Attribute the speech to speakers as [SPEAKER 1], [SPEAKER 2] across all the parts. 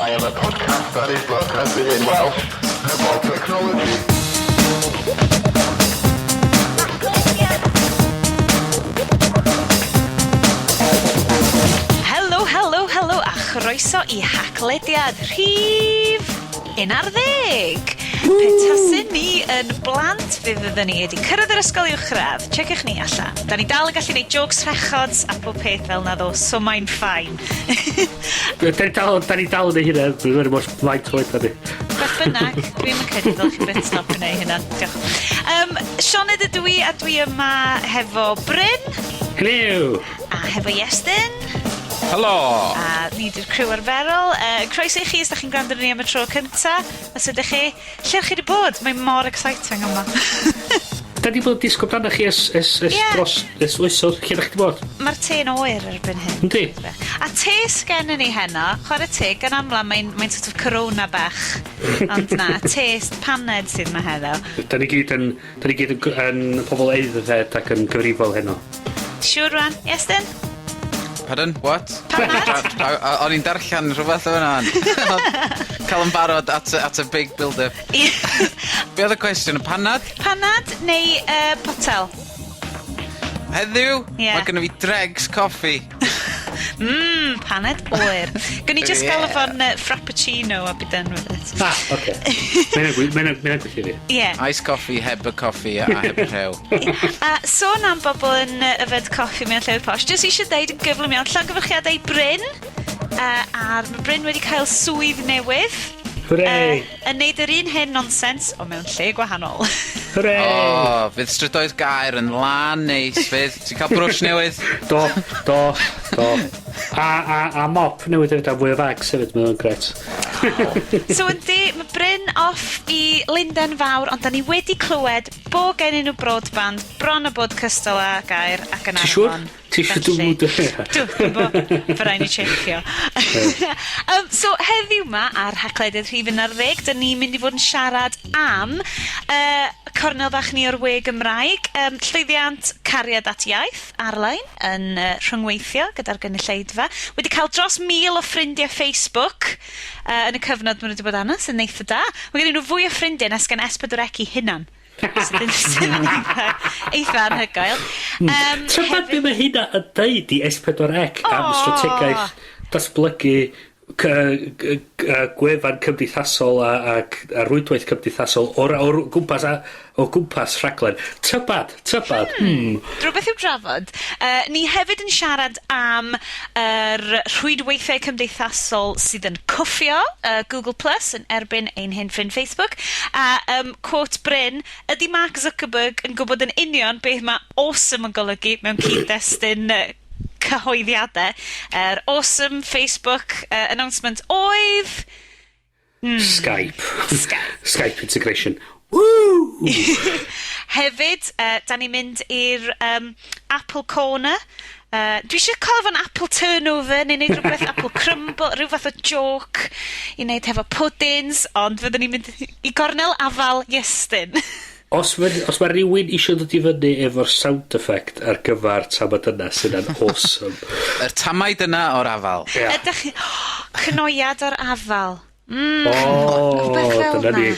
[SPEAKER 1] I am a podcast that is broadcasting in Welsh about technology.
[SPEAKER 2] Helo, a chroeso I Haclediad rhif 11. Petasyn ni yn blant fe fyddwn ni wedi cyrraedd yr ysgol uwchradd. Checiwch ni allan. Da ni dal yn gallu gwneud jokes rechods a pob peth fel na ddo, so mae'n ffain.
[SPEAKER 3] Da ni dal yn ei hynna, dwi'n mor faint oed da ni.
[SPEAKER 2] Beth bynnag, dwi'n yn credu ddylch chi beth stop yn ei hynna. Diolch. Sioned ydw I, a dwi yma hefo Bryn.
[SPEAKER 3] Llew!
[SPEAKER 2] A hefo Iestyn.
[SPEAKER 4] Helo!
[SPEAKER 2] A ni di'r criw arferol. Croeso I chi os da chi'n gwrando ni am y tro cynta. Os ydych chi, lle chi wedi bod? Mae'n mor exciting yma.
[SPEAKER 3] Da ni bod disgwyl dan chi dros oesodd. Lle da chi wedi bod?
[SPEAKER 2] Mae'r te'n oer erbyn hyn.
[SPEAKER 3] Yndi?
[SPEAKER 2] A te sgen ni heno, chwarae te, gan amla mae'n sort of corona bach. Ond na, te paned sydd yma heddo.
[SPEAKER 3] Da ni gyd yn pobl eiddfed ac yn gyfrifol heno.
[SPEAKER 2] Siwr rwan, Iestyn?
[SPEAKER 4] Pardon? What?
[SPEAKER 2] Panad?
[SPEAKER 4] O'n i'n darllen rhywbeth o hwnna. Cael yn barod at a big build-up. Be oedd y cwestiwn? Panad?
[SPEAKER 2] Panad neu potel?
[SPEAKER 4] Heddiw?
[SPEAKER 2] Ie.
[SPEAKER 4] Mae gynnu fi dregs coffi.
[SPEAKER 2] Paned oer. Gwn I just gael efo'n frappuccino a byd enw it.
[SPEAKER 3] Oce. Mae'n gweithio fi.
[SPEAKER 2] Ie.
[SPEAKER 4] Ice coffee, heb y coffi a heb y rhew.
[SPEAKER 2] A sôn am bobl yn yfed coffi mewn llew posh, jyst eisiau deud yn gyflym iawn llongyfarchiadau Bryn. A mae Bryn wedi cael swydd newydd.
[SPEAKER 3] Hwrei!
[SPEAKER 2] Yn neud yr un hyn nonsens, o mewn lle gwahanol.
[SPEAKER 3] Hwrei!
[SPEAKER 4] O, fydd strydoedd gair yn lan neis, fydd. Ti'n cael brwsh newydd?
[SPEAKER 3] Do. A mop newydd hefyd a fwy o fags hefyd, mae'n gret.
[SPEAKER 2] So yndi, mae Bryn off I Linden Fawr, ond da ni wedi clywed bo gen nhw broadband, bron o bod cystal a gair ac yn
[SPEAKER 3] Ti siŵr?
[SPEAKER 2] arfon.
[SPEAKER 3] Ti siŵr dwi'n mwyd o hynna?
[SPEAKER 2] Dwi'n bo, fy rai ni checio. So heddiw ma ar Haclediad rhif 11, da ni'n mynd I fod yn siarad am cornel fach ni o'r we Gymraeg, llwyddiant cariad at iaith ar-lein yn rhyngweithio gyda'r gynulleidfa. Wedi cael dros 1000 o ffrindiau Facebook yn y cyfnod maen nhw wedi bod anas yn neitha da. Mae gen nhw fwy o ffrindiau nes gan S4C hunan. Sydd yn eitha anhygoel.
[SPEAKER 3] Tybed be mae hynna yn deud I S4C am strategaeth datblygu gwefan cymdeithasol a rwydwaith cymdeithasol o'r gwmpas rhaglen. Tybad.
[SPEAKER 2] Rhywbeth i'w drafod. Ni hefyd yn siarad am rhwydweithiau cymdeithasol sydd yn cwffio Google Plus yn erbyn ein hyn ffrind Facebook. A quote Bryn, ydy Mark Zuckerberg yn gwybod yn union beth mae awesome yn golygu mewn cyd-destun cyhoeddiadau. Awesome Facebook announcement oedd... Skype integration. Woo! Hefyd, da ni'n mynd i'r Apple Corner. Dwi eisiau cael fo'n Apple Turnover neu wneud rhywbeth Apple Crumble, rhyw fath o joke I wneud hefo puddings, ond fyddwn ni'n mynd I gornel Afal Iestyn.
[SPEAKER 3] Os mae rhywun eisiau dod I fyny efo'r sound effect ar gyfer tamad yna sydd yn awesome.
[SPEAKER 4] Yr tamau dyna o'r afal.
[SPEAKER 2] Ydych chi... Cnoiad o'r afal.
[SPEAKER 3] Dyna ni.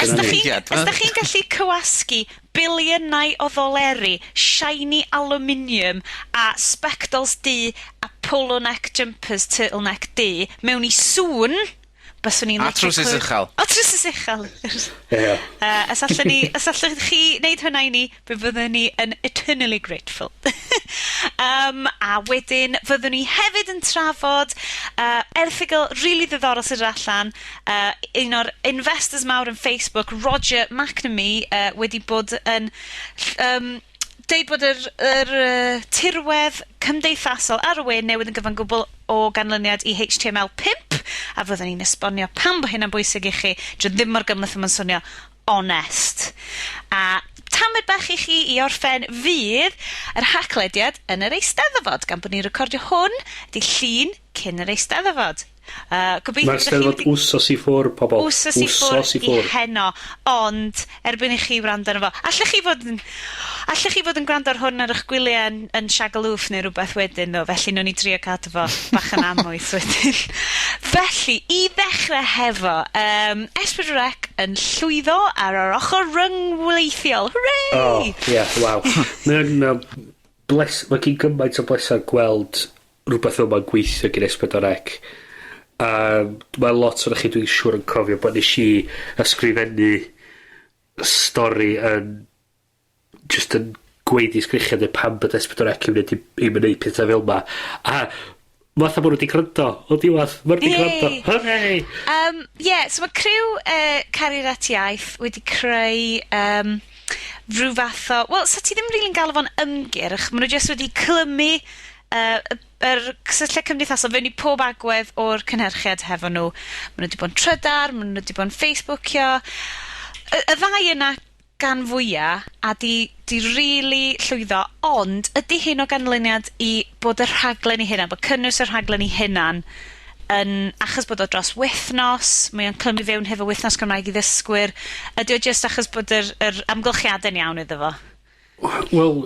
[SPEAKER 2] Os da chi'n gallu cywasgu biliynau o ddoleri, shiny aluminium a spectols du a polo neck jumpers turtleneck du mewn I sŵn, byswn ni'n...
[SPEAKER 4] A trwsus uchel.
[SPEAKER 2] O, trwsus uchel. As allwch chi wneud hwnna I ni, fe fyddwn ni yn eternally grateful. A wedyn, fyddwn ni hefyd yn trafod erthigol really ddiddorol sydd allan. Un o'r investors mawr yn Facebook, Roger McNamee, wedi bod yn... deud bod yr tirwedd cymdeithasol ar y we newydd yn gyfan gwbl o ganlyniad I HTML5 a fyddwn ni'n esbonio pam bod hynna'n bwysig I chi dro ddim mor gymleth yma'n swnio onest. A tamed bach I chi I orffen fydd yr Haclediad yn yr Eisteddfod gan bod ni'n recordio hwn di llun cyn yr Eisteddfod. Gobeithio
[SPEAKER 3] Mae'r steddfod wsos i ffwr, pobl.
[SPEAKER 2] Wsos i ffwr i heno, ond erbyn i chi wrando arno fo. Allech chi fod yn gwrando ar hwn ar eich gwyliau yn Shagaloof neu rhywbeth wedyn, ddo, felly nhw'n ni trio cadw fo bach yn amwys wedyn. Felly, i ddechrau hefo, S4C yn llwyddo ar yr ochr ryngweithiol. Hooray!
[SPEAKER 3] Waw. Mae gen gymaint o bleser gweld rhywbeth fel mae'n gweithio gen S4C. Mae lot o'n chi dwi'n siŵr yn cofio bod nes i ysgrifennu stori yn just yn gweiddi sgrichiad neu pam bod S4C yn mynd i pethau fel yma. A fatha bod nhw wedi gryndo o diwedd. Mae nhw wedi gryndo. Hooray!
[SPEAKER 2] So mae criw Cariad at Iaith wedi creu rhyw fath o... Wel, sa ti ddim rili'n gael fo'n ymgyrch. Mae nhw jyst wedi clymu yr cysylltiad cymdeithasol fewn i pob agwedd o'r cynhyrchiad hefo nhw. Mae nhw wedi bod yn trydar, mae nhw wedi bod yn Facebookio. Y ddau yna gan fwyaf, a di really llwyddo, ond ydy hyn o ganlyniad i bod y rhaglen i hynna, bod cynnwys y rhaglen i hynna'n achos bod o dros wythnos, mae o'n clymu fewn hefo wythnos Cymraeg i ddysgwyr, ydy o just achos bod yr amgylchiadau'n iawn iddo fo?
[SPEAKER 3] Wel,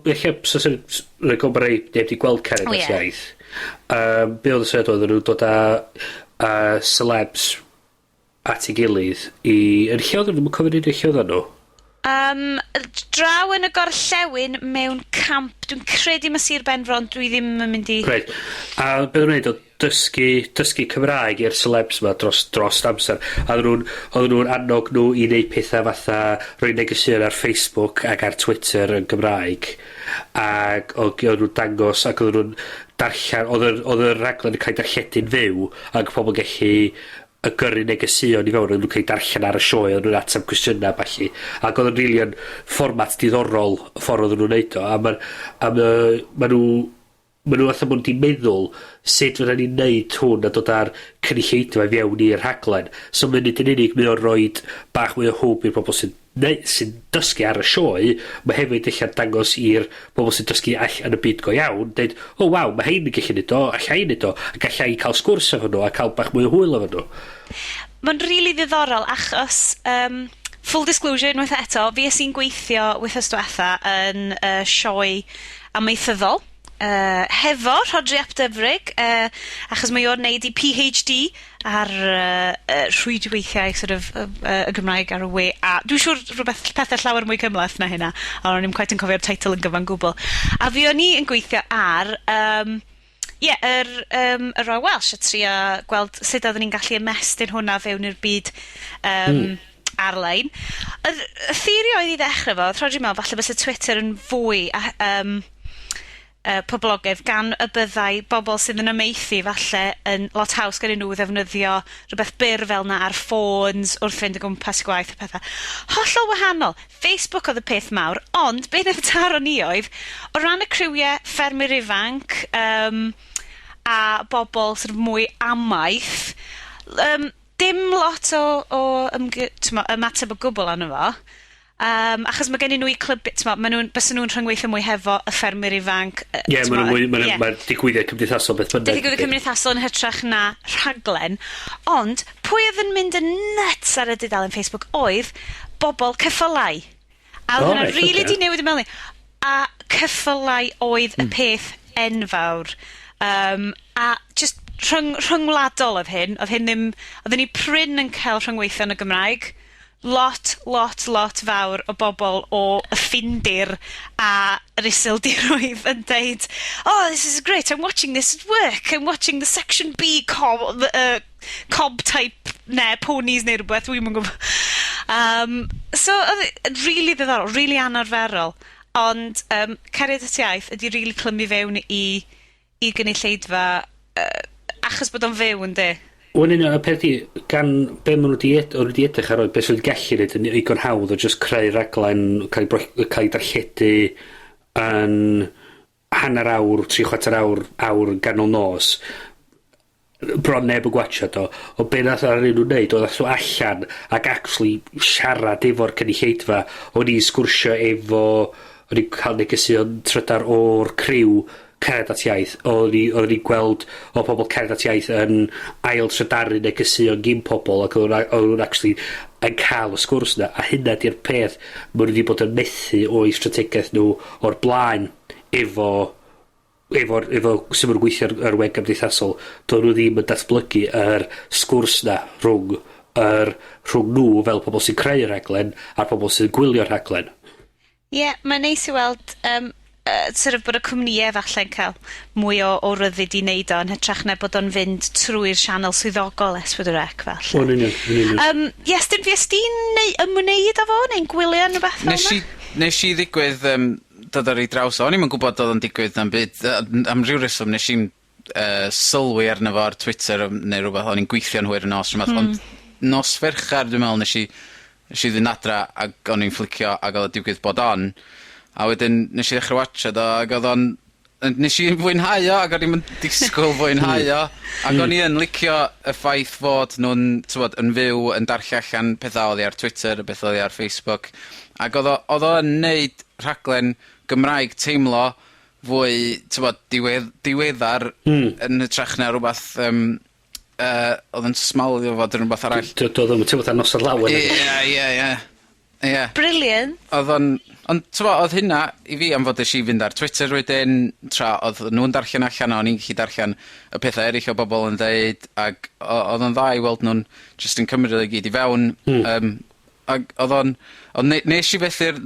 [SPEAKER 3] eich sy'n rhaid o'n rhaid neb di gweld Cariad at Iaith. Be oedd y sefyd oedd nhw'n dod â celebs at ei gilydd yn lle oedd nhw'n cofyn i'n lle oedd nhw?
[SPEAKER 2] Draw yn y gorllewin mewn camp, dwi'n credu mae Sir Benfro, dwi ddim yn mynd i...
[SPEAKER 3] Right. A beth o'n wneud o dysgu Cymraeg i'r celebs yma dros amser. A oedden nhw'n annog nhw i wneud pethau fatha rhoi negeseuon ar Facebook ac ar Twitter yn Gymraeg. Ac oedden nhw'n dangos ac oedden nhw'n darllen, oedd y raglen yn cael darlledu'n fyw ac pobl gallu y gyrru negeseuon i fewn, oedd nhw'n cael darllen ar y sioe, oedd nhw'n atab cwestiynau falle. Ac oedd yn rili'n fformat diddorol y ffordd oedd nhw'n neud o. A ma' nhw fatha bod wedi meddwl sut fydda ni'n neud hwn a dod ar cynulleidfa i fewn i'r rhaglen. So mae'n nid yn unig mae o'n rhoi bach mwy o hwb i'r pobl sy'n dysgu ar y sioe, mae hefyd eich dangos i'r bobl sy'n dysgu yn y byd go iawn, dweud, waw, mae hein yn gallu nid o, allai nid o, a gallai cael sgwrs efo nhw, a cael bach mwy o hwyl efo nhw.
[SPEAKER 2] Mae'n rili ddiddorol, achos, full disclosure, unwaith eto, fi ys i'n gweithio wythnos diwetha yn sioe amaethyddol, hefo Rhodri Ap Dyfrig, achos mae o'n neud i PhD ar rhwydweithiau sort of, y Gymraeg ar y we, a dwi'n siŵr rhywbeth pethau llawer mwy cymleth na hynna, a o'n i'n quite yn cofio'r teitl yn gyfan gwbl. A fi o'n i yn gweithio ar yr Royal Welsh, a trio gweld sut oedden ni'n gallu ymestyn hwnna fewn i'r byd ar-lein. Y theori oedd i ddechrau fo, Rhodri mewn, falle bys y Twitter yn fwy poblogaidd gan y byddai bobl sydd yn ymeithi falle yn lot haws gan nhw ddefnyddio rhywbeth byr fel na ar ffôns wrth fynd o gwmpas gwaith a pethau. Hollol wahanol. Facebook oedd y peth mawr, ond beth oedd y taro ni oedd, o ran y criwiau ffermwyr ifanc a bobl sydd mwy amaeth, dim lot o ymateb o gwbl anno fo. Achos mae gen i nhw i clwb, bys nhw'n rhyngweithio mwy hefo y ffermwyr ifanc.
[SPEAKER 3] Mae digwyddiad cymdeithasol beth bynnag.
[SPEAKER 2] Digwyddiad cymdeithasol yn hytrach na rhaglen. Ond, pwy oedd yn mynd yn nuts ar y dudalen Facebook oedd bobl ceffylau. A oedd hwnna rili di newid y mewn. A ceffylau oedd y peth enfawr. A just rhyngwladol oedd hyn. Oedden ni pryn yn cael rhyngweithio yn y Gymraeg. Lot fawr o bobl o y Ffindir a yr isildiroedd yn deud, this is great, I'm watching this at work, I'm watching the Section B cob type, ponies neu rhywbeth, dwi'n mwyn gwybod. So, really ddiddorol, really anarferol, ond Cariad at Iaith ydi really clymu fewn i gynulleidfa, achos bod o'n fyw yn de.
[SPEAKER 3] Wel, y peth i, gan be maen nhw wedi edrych ar oed, beth sydd wedi gallu neud yn igon hawdd o just creu raglen, cael ei darlledu yn hanner awr, 3/4 awr ganol nos, bron neb yn gwachod o. O be nath ar un nhw'n neud, oedd ath o allan ac actually siarad efo'r cynulleidfa, o'n i'n sgwrsio efo, o'n i'n cael negeseuon trydar o'r criw Cared at Iaith, oedden ni gweld o pobl Cared at Iaith yn ail trydaru negeseuon gyn pobl, ac oedden nhw'n actually yn cael y sgwrs yna, a hynna di'r peth maen nhw wedi bod yn methu o'i strategaeth nhw o'r blaen efo sut maen nhw'n gweithio ar web gymdeithasol. Do'n nhw ddim yn datblygu yr sgwrs na rhwng nhw fel pobl sy'n creu'r rhaglen a'r pobl sy'n gwylio'r rhaglen.
[SPEAKER 2] Ie, mae'n neis i weld sort of bod y cwmnïau falle'n cael mwy o ryddid i wneud o'n hytrach na bod o'n fynd trwy'r sianel swyddogol S4C falle.
[SPEAKER 3] O'n union.
[SPEAKER 2] Yes, dyn fi ysdi'n ymwneud â fo, neu'n gwylio yn y beth fel yna?
[SPEAKER 4] Nes i ddigwydd dod ar ei draws o'n i'n gwybod oedd o'n digwydd am byd. Am ryw reswm nes i'n sylwi arno fo ar Twitter neu rhywbeth, o'n i'n gweithio'n hwyr yn nos rhywbeth, ond nos ferchar dwi'n meddwl nes i ddyn adra ac o'n i'n flicio ac oedd o digwydd bod on, a wedyn nes i ddechrau watchad o ac oedd o'n nes i fwynhau o ac o'n i'n disgwyl fwynhau o ac o'n i'n licio y ffaith fod nhw'n yn fyw yn darllen allan pethau oddi ar Twitter, y beth oddi ar Facebook, ac oedd o'n neud rhaglen Gymraeg teimlo fwy diweddar yn hytrach na rhywbeth oedd yn smalio fod yn rhywbeth arall.
[SPEAKER 3] Doedd o'n teimlo nos ar lawer.
[SPEAKER 4] Ie.
[SPEAKER 2] Brilliant.
[SPEAKER 4] Ond oedd hynna i fi am fod ys i fynd ar Twitter wedyn, tra oedd nhw'n darllen allan, o'n i'n gallu darllen y pethau eraill o bobl yn deud, ac oedd o'n dda i weld nhw'n just yn cymryd i gyd i fewn. Ac nes i fethu'r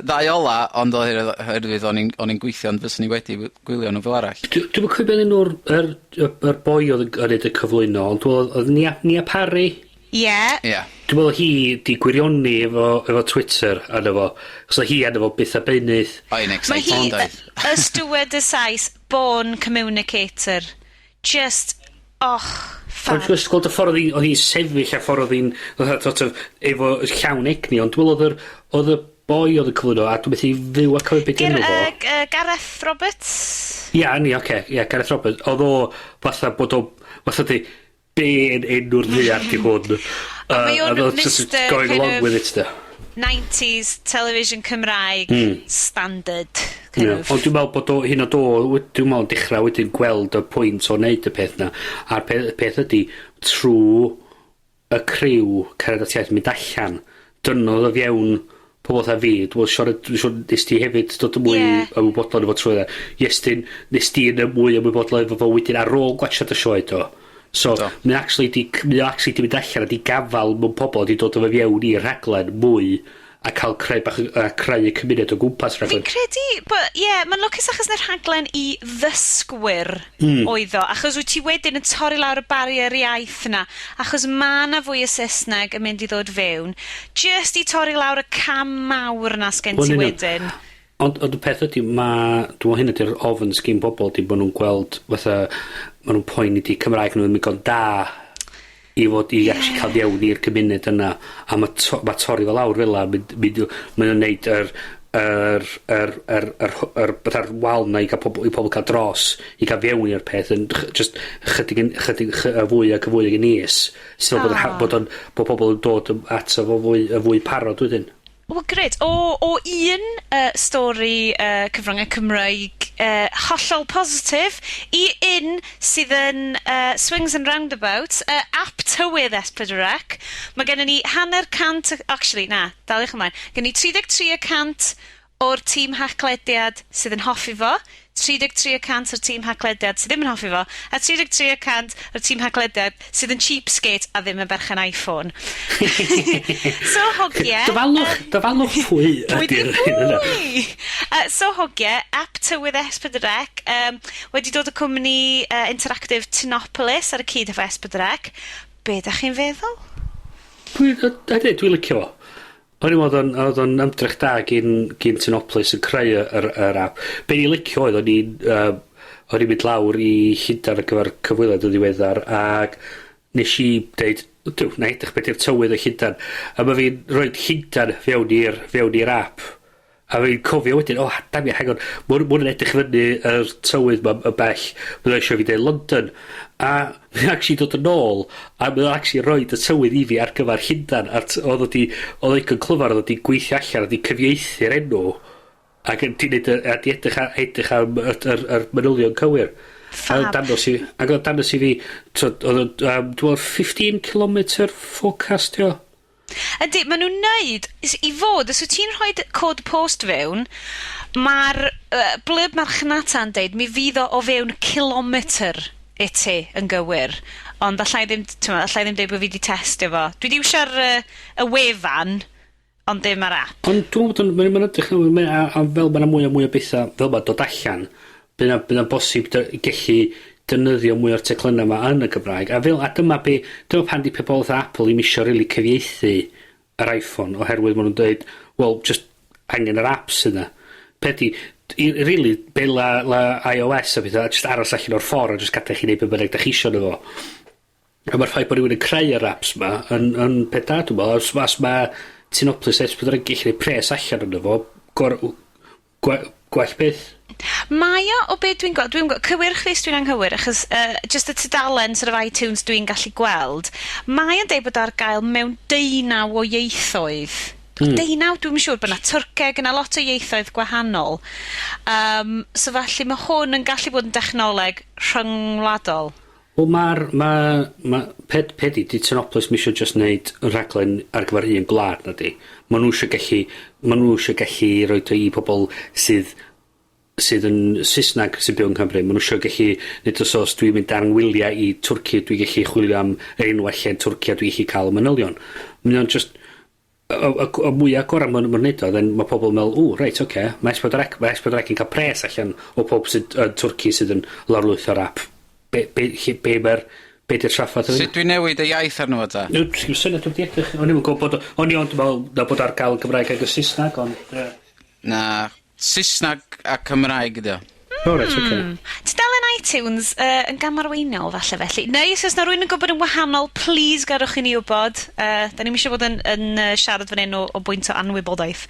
[SPEAKER 4] ddau ola, ond oherwydd o'n i'n gweithio, ond fyswn ni wedi gwylio nhw fel arall.
[SPEAKER 3] Dwi'n cwybod beth yr boi oedd yn neud y cyflwyno, ond oedd Nia Parry?
[SPEAKER 2] Ie.
[SPEAKER 3] Dwi'n meddwl hi di gwirioni efo Twitter arno fo, so hi arno fo byth a beunydd.
[SPEAKER 4] O'n exciting,
[SPEAKER 2] oedd. Mae hi y steward y sais, born communicator. Just, fab.
[SPEAKER 3] Ond dwi'n gweld y ffordd oedd hi'n sefyll a ffordd oedd hi'n efo llawn egni, ond dwi'n meddwl oedd y boi oedd y cyflwyno, a dwi'n meddwl i fyw a cofio beth enw fo.
[SPEAKER 2] Gareth Roberts?
[SPEAKER 3] Gareth Roberts. Oedd o fatha bod o, fatha di, be yn enw'r ddiar di hwn.
[SPEAKER 2] Mae o'n Mr.
[SPEAKER 3] Going along with it, da.
[SPEAKER 2] 90s television Cymraeg standard.
[SPEAKER 3] Ond dwi'n meddwl bod o, hyn o do, dwi'n meddwl dechrau wedyn gweld y pwynt o wneud y peth na. A'r peth ydy, trwy y criw Cared at Iaith mynd allan, dynodd o fiewn pobl dda fi. Dwi'n siŵr nes ti hefyd dod yn mwy ymwybodol efo trwy dda. Nes ti yn mwy ymwybodol efo fo wedyn ar ôl gwachod y sioe do. So, mae'n actually di mynd allan a di gafal mewn pobl di dod efo fiewn i'r rhaglen mwy a cael creu y cymuned o gwmpas rhaglen.
[SPEAKER 2] Fi'n credu, mae'n lwcus achos na'r rhaglen i ddysgwyr oedd o, achos wyt ti wedyn yn torri lawr y barier iaith yna, achos ma' na fwy o Saesneg yn mynd i ddod fewn, just i torri lawr y cam mawr na sgen ti wedyn.
[SPEAKER 3] Ond y peth ydy, dwi'n meddwl hyn ydy'r ofn sgyn bobl, di bod nhw'n gweld, fatha, maen nhw'n poeni di Cymraeg nhw'n mynd da i fod i actually cael iawn i'r gymuned yna, a mae torri fel awr fel la, mae'n neud yr wal na i pobl cael dros, i cael fiewn i'r peth, yn just chydig fwy ac fwy ag yn is, sydd bod pobl yn dod at y fwy parod wedyn.
[SPEAKER 2] Wel, gred. O un stori cyfryngau Cymraeg hollol positif i un sydd yn swings and roundabouts, ap tywydd S4C. Mae gennym ni hanner cant, actually, daliwch ymlaen, gennym ni 33% o'r tîm Haclediad sydd yn hoffi fo, 33% o'r tîm Haclediad sydd ddim yn hoffi fo, a 33% o'r tîm Haclediad sydd yn cheapskate a ddim yn berchen iPhone. So hogie...
[SPEAKER 3] Dyfalwch pwy ydy'r hyn yna.
[SPEAKER 2] So hogie, ap tywydd S4C wedi dod o cwmni interactive Tinopolis ar y cyd efo S4C. Be da chi'n feddwl?
[SPEAKER 3] Dwi'n licio fo. O'n i'n oedd o'n ymdrech da gyn Tinopolis yn creu yr app. Be ni'n licio oedd, o'n i'n mynd lawr i Llundain ar gyfer cyfweliad o ddiweddar, ac nes i deud, na edrych beth yw'r tywydd o Llundain. A mae fi'n rhoi Llundain fewn i'r app. A fi'n cofio wedyn, damia, hang on, mwyn yn edrych fyny yr tywydd ma y bell, mae'n eisiau fi deud London. A mae'n actually dod yn ôl, a mae'n actually rhoi y tywydd i fi ar gyfer Llundain. Oedd o'n clyfar, oedd o'n gweithio allan, oedd o'n cyfieithu'r enw Ac yn ti'n edrych am yr manylion cywir.
[SPEAKER 2] Fab.
[SPEAKER 3] Ac oedd danos i fi, dwi'n 15 km forecast, jo.
[SPEAKER 2] Ydy, maen nhw'n neud, i fod, os wyt ti'n rhoi cod post fewn, mae'r blurb marchnata'n deud, mi fydd o fewn kilometr i ti yn gywir. Ond allai ddim deud bod fi wedi testio fo. Dwi wedi iwsio'r y wefan, ond dim ar app.
[SPEAKER 3] Ond dwi'n meddwl, mae'n edrych fel mae'n mwy o bethau, fel mae'n dod allan, bydd bosib gallu defnyddio mwy o'r teclynau yma yn y Gymraeg. A dyma pan di pobl oedd Apple i misio rili cyfieithu yr iPhone, oherwydd maen nhw'n dweud, well, just angen yr apps yna. Pedi, really, be la iOS a bethau, just aros allan o'r ffordd, a just gadw chi wneud be bynnag da chi isio nhw fo. A mae'r ffaith bod rhywun yn creu yr apps yma yn peth da, dwi'n meddwl, os mae Tinoplis S4 yn gallu neud pres allan yno fo, gwell beth.
[SPEAKER 2] Mae o beth dwi'n gweld, cywirch ddys dwi'n anghywir, achos just y tudalen sort of iTunes dwi'n gallu gweld, mae o'n deud bod ar gael mewn 19 o ieithoedd. 19, dwi'n siŵr bod yna Twrceg, yna lot o ieithoedd gwahanol. So felly mae hwn yn gallu bod yn dechnoleg rhyngwladol.
[SPEAKER 3] Wel, Pedi, di Tinoplis misio just neud yn rhaglen ar gyfer un gwlad na di. Mae nhw eisiau gallu roed o i pobl sydd yn Saesneg sy'n byw yn Cymru. Mae nhw eisiau gallu neud os dwi'n mynd ar ngwyliau i Twrci, dwi'n gallu chwilio am enwau lle yn Twrci a dwi'n gallu cael y manylion. Mae'n just o mwy agorau mae'n neud o, then mae pobl yn meddwl, reit, oce, mae S4C yn cael pres allan o pob sydd yn Twrci sydd yn lawrlwyth o'r app. Be di'r traffath o fi?
[SPEAKER 4] Sut dwi'n newid y iaith arno fo ta?
[SPEAKER 3] Dwi'n syniad dwi'n edrych. O'n i'n gwybod bod ar gael Gymraeg ag y Saesneg, ond...
[SPEAKER 4] Na, Saesneg a Cymraeg ydi o.
[SPEAKER 3] O, reit, oce.
[SPEAKER 2] Tudalen iTunes yn gamarweiniol falle felly. Neu, os yna rwy'n yn gwybod yn wahanol, please garwch i ni wybod. Da ni'n eisiau bod yn siarad fan hyn o bwynt o anwybodaeth.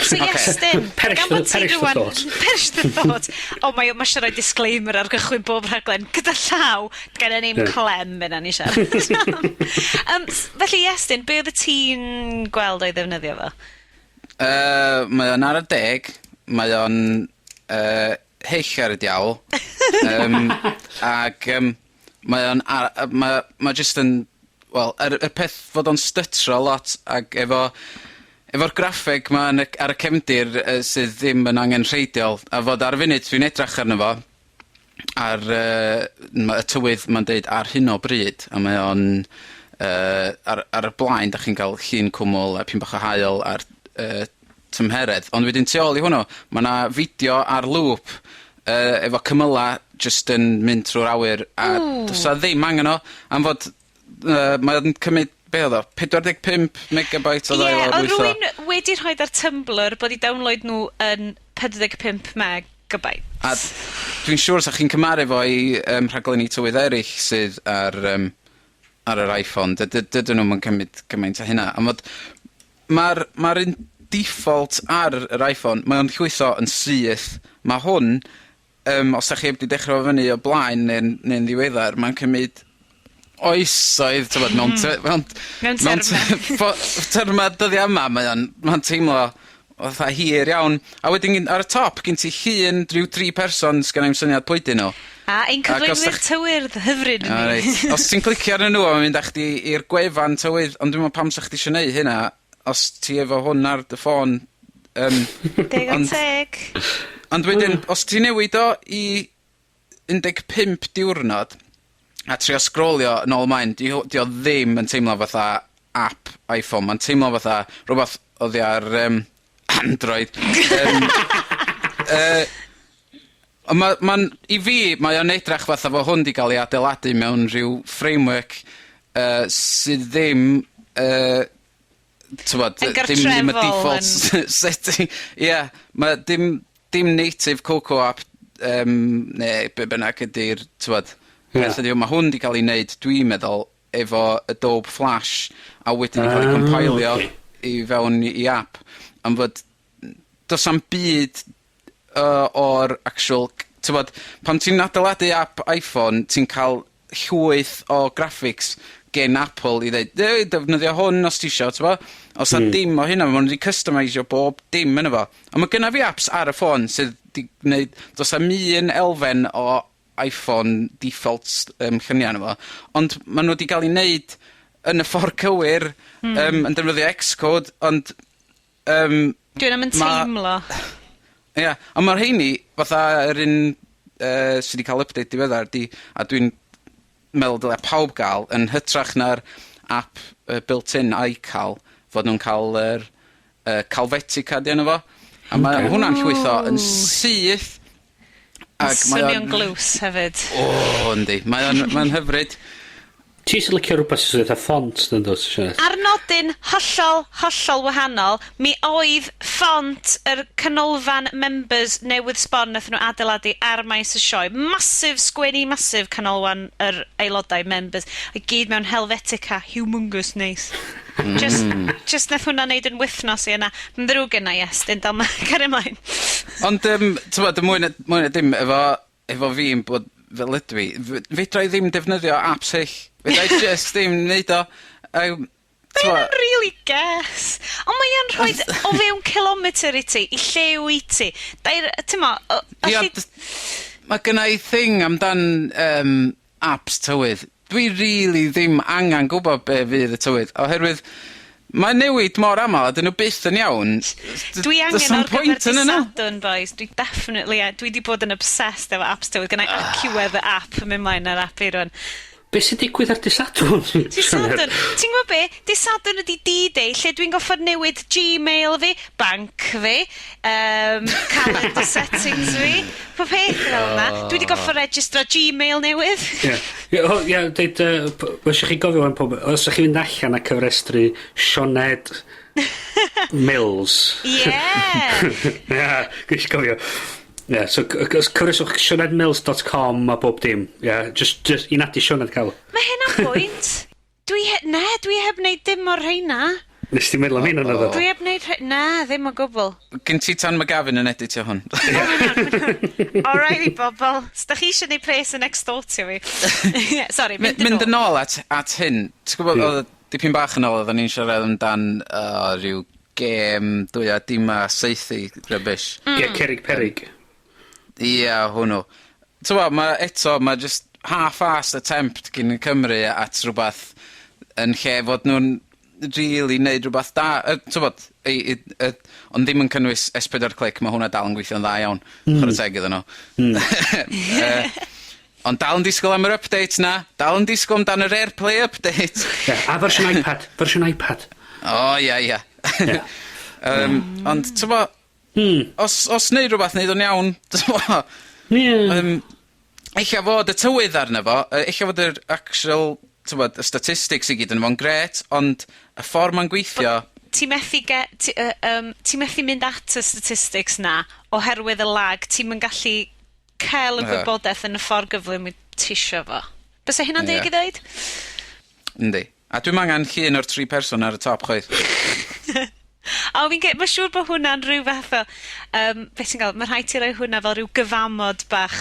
[SPEAKER 2] So, Iestyn.
[SPEAKER 3] Perish the thought.
[SPEAKER 2] Perish the thought. O, mae eisiau rhoi disclaimer ar gychwyn bob rhaglen. Gyda llaw, gen i ni'n clem yna ni siarad. Felly, Iestyn, be oedd y ti'n gweld o'i ddefnyddio fo?
[SPEAKER 4] Mae o'n ar y 10, mae o'n hyll ar y diawl, ac mae o'n, mae just yn, wel, y peth fod o'n stytro lot, ac efo'r graffeg ma ar y cefndir sydd ddim yn angen rheidiol, a fod ar y funud dwi'n edrach arno fo, ar y tywydd mae'n deud ar hyn o bryd, a mae o'n ar y blaen, da chi'n cael llun cwmwl a pyn bach o hael ar tymheredd, ond wedyn tu ôl i hwnnw, mae yna fideo ar loop efo cymyla just yn mynd trwy'r awyr, a does a ddim angen o, am fod mae'n cymryd, be oedd o, 45 megabyte o ddail o lwytho.
[SPEAKER 2] Rwy'n wedi rhoi ar Tumblr bod i download nhw yn 45 megabytes.
[SPEAKER 4] A dwi'n siŵr sa chi'n cymaru fo i rhaglenni tywydd eraill sydd ar yr iPhone, dydyn nhw'n cymryd gymaint o hynna, am fod mae'r un default ar yr iPhone, mae o'n llwytho yn syth. Mae hwn, os da chi wedi dechrau fyny o blaen neu'n ddiweddar, mae'n cymryd oesoedd, mewn terma dyddiau yma, mae'n teimlo fatha hir iawn. A wedyn ar y top, gen ti llun rhyw 3 person sgan i'n syniad pwydyn nhw.
[SPEAKER 2] A ein cyflwynydd tywyrdd hyfryd yn ni.
[SPEAKER 4] Os ti'n clicio arnyn nhw, mae'n mynd â chdi i'r gwefan tywydd, ond dwi'n meddwl pam sa chdi eisiau neud hynna, os ti efo hwn ar dy ffôn.
[SPEAKER 2] Deg o teg.
[SPEAKER 4] Ond wedyn, os ti newid o i 15 diwrnod, a trio sgrolio yn ôl maen, di o ddim yn teimlo fatha app iPhone, mae'n teimlo fatha rhywbeth oddi ar Android. I fi, mae o'n edrach fatha fo hwn di gael ei adeiladu mewn rhyw framework sydd ddim... dim y default setting. Ie, mae dim native Cocoa app, neu be bynnag ydy'r, beth ydy, mae hwn di cael ei wneud, dwi'n meddwl, efo Adobe Flash, a wedyn i cael ei compilio i fewn i app. Am fod, does am byd o'r actual, pan ti'n adeiladu app iPhone, ti'n cael llwyth o graphics gen Apple i ddeud, defnyddio hwn os ti isio, t'bo? Os na dim o hynna, ma'n wedi customisio bob dim yna fo. A mae gynna fi apps ar y ffôn sydd wedi gwneud, dos am un elfen o iPhone default lluniau yna fo, ond maen nhw wedi cael ei wneud yn y ffordd cywir, yn defnyddio Xcode, ond...
[SPEAKER 2] Dwi'n am yn teimlo.
[SPEAKER 4] Ia, ond mae'r heini, fatha yr un sydd wedi cael update diweddar, a dwi'n meddwl dylai pawb gael, yn hytrach na'r app built-in iCal, fod nhw'n cael Calvetica di yna fo. A mae hwnna'n llwytho yn syth.
[SPEAKER 2] Swnio'n glws hefyd.
[SPEAKER 4] Yndi. Mae'n hyfryd.
[SPEAKER 3] Ti sy'n licio rhywbeth sy'n dweud ffont, dyn dos, Sianed?
[SPEAKER 2] Ar nodyn hollol wahanol, mi oedd ffont yr canolfan members newydd sbon nath nhw adeiladu ar maes y sioe. Massive canolfan yr aelodau members. I gyd mewn Helvetica, humongous nice. Just nath hwnna neud yn wythnos i yna. Yn ddrwg yna, yes, dyn dal car ymlaen.
[SPEAKER 4] Ond, ti'n mwyn a dim efo fi'n bod fel ydw i, fedra i ddim defnyddio apps hyll. Fedra i just ddim wneud o.
[SPEAKER 2] Mae'n really guess. Ond mae'n rhoi o fewn kilometr i ti, i Llew i ti. Ti'n mo...
[SPEAKER 4] Mae gynna i thing amdan apps tywydd. Dwi really ddim angen gwybod be fydd y tywydd. Oherwydd, mae newid mor aml, a dyn nhw byth yn iawn.
[SPEAKER 2] Dwi angen ar gyfer di Sadwn, boys. Dwi definitely, dwi di bod yn obsessed efo apps tywydd. Gynna i Accuweather app yn mynd mlaen ar app i rwan.
[SPEAKER 3] Be sy'n digwydd ar Dy Sadwn?
[SPEAKER 2] Dy Sadwn? Ti'n gwybod be? Dy Sadwn ydi D-Day, lle dwi'n goffod newid Gmail fi, bank fi, calendar settings fi, po peth fel yna. Dwi wedi goffod registro Gmail newydd.
[SPEAKER 3] Ia, deud, os ych chi gofio fan pob, os ych chi fynd allan a cyfrestru Sioned Mills. Ia, gwych gofio. Yeah, so cyfreswch sionedmills.com a bob dim. Yeah, just i nadi Sioned cael.
[SPEAKER 2] Mae hynna'n pwynt. Dwi heb wneud dim o'r rheina.
[SPEAKER 3] Nes ti'n meddwl am hyn o'n
[SPEAKER 2] Dwi heb wneud... Na, ddim o gwbl.
[SPEAKER 4] Gyn ti tan McGavin yn editio hwn.
[SPEAKER 2] Alrighty, bobl. Sda chi eisiau neud pres yn extortio fi. Sorry,
[SPEAKER 4] mynd yn ôl at hyn. Ti'n gwybod, oedd dipyn bach yn ôl, oedden ni'n siarad amdan rhyw gêm dwy a dim a seithi rybys.
[SPEAKER 3] Ie, Cerig Perig.
[SPEAKER 4] Ia, hwnnw. Mae just half-assed attempt gyn y Cymru at rhywbeth yn lle fod nhw'n really neud rhywbeth da. Ond ddim yn cynnwys S4 clic, mae hwnna dal yn gweithio'n dda iawn. Chwarae teg iddyn nhw. Ond dal yn disgwyl am yr update na. Dal yn disgwyl amdan yr AirPlay update.
[SPEAKER 3] A fersiwn iPad.
[SPEAKER 4] O, ia. Ond, os neud rhywbeth neud o'n iawn, eich fod y tywydd arno fo, eich fod yr actual, y statistics i gyd yn fo'n gret, ond y ffordd ma'n gweithio...
[SPEAKER 2] Ti methu mynd at y statistics na, oherwydd y lag, ti'n mynd gallu cael y gwybodaeth yn y ffordd gyflym i tisio fo. Bys e hynna'n deg i ddeud?
[SPEAKER 4] Yndi. A dwi'n angen llun o'r 3 person ar y top, chwaith.
[SPEAKER 2] O, mae'n siŵr bod hwnna'n rhyw fath o... beth ti'n gael? Mae'n rhaid ti roi hwnna fel rhyw gyfamod bach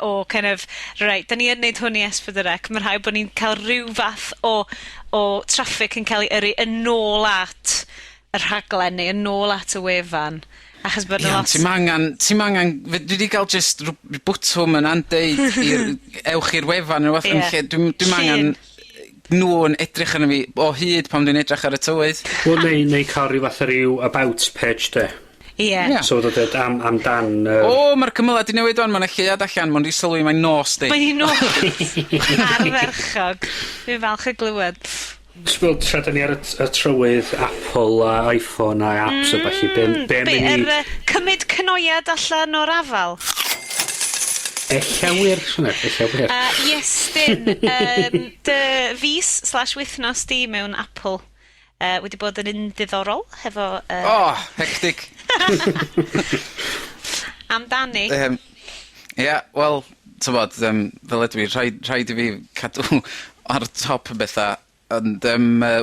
[SPEAKER 2] o kind of... Right, da ni yn neud hwn i S4C. Mae'n rhaid bod ni'n cael rhyw fath o traffic yn cael ei yrru yn ôl at y rhaglen neu yn ôl at y wefan. Achos bod yn lot...
[SPEAKER 4] Ti'n angen... Dwi wedi cael just bwtwm yn andeud ewch i'r wefan yn lle. Dwi'n angen... nhw yn edrych yn fi o hyd pan dwi'n edrych ar y tywydd.
[SPEAKER 3] Wel, neu cael rhyw fath o ryw about page, de.
[SPEAKER 2] Ie.
[SPEAKER 3] So, dod amdan...
[SPEAKER 4] mae'r cymylau di newid o'n, mae'n lleuad allan, mae'n di sylwi mae'n nos, di.
[SPEAKER 2] Mae'n nos. Arferchog. Dwi'n falch y glywed.
[SPEAKER 3] Sbwyl, tra da ni ar y trywydd Apple a iPhone a apps o falle, be mynd i...
[SPEAKER 2] Cymryd cynoiad allan o'r afal?
[SPEAKER 3] Ella wir, Sioned, ella wir.
[SPEAKER 2] Yes, dyn. Dy fis/wythnos di mewn Apple wedi bod yn ddiddorol, hefo...
[SPEAKER 4] hectic.
[SPEAKER 2] Amdani.
[SPEAKER 4] Wel, tybod, fel ydw i, rhaid i fi cadw ar top y bethau. Ond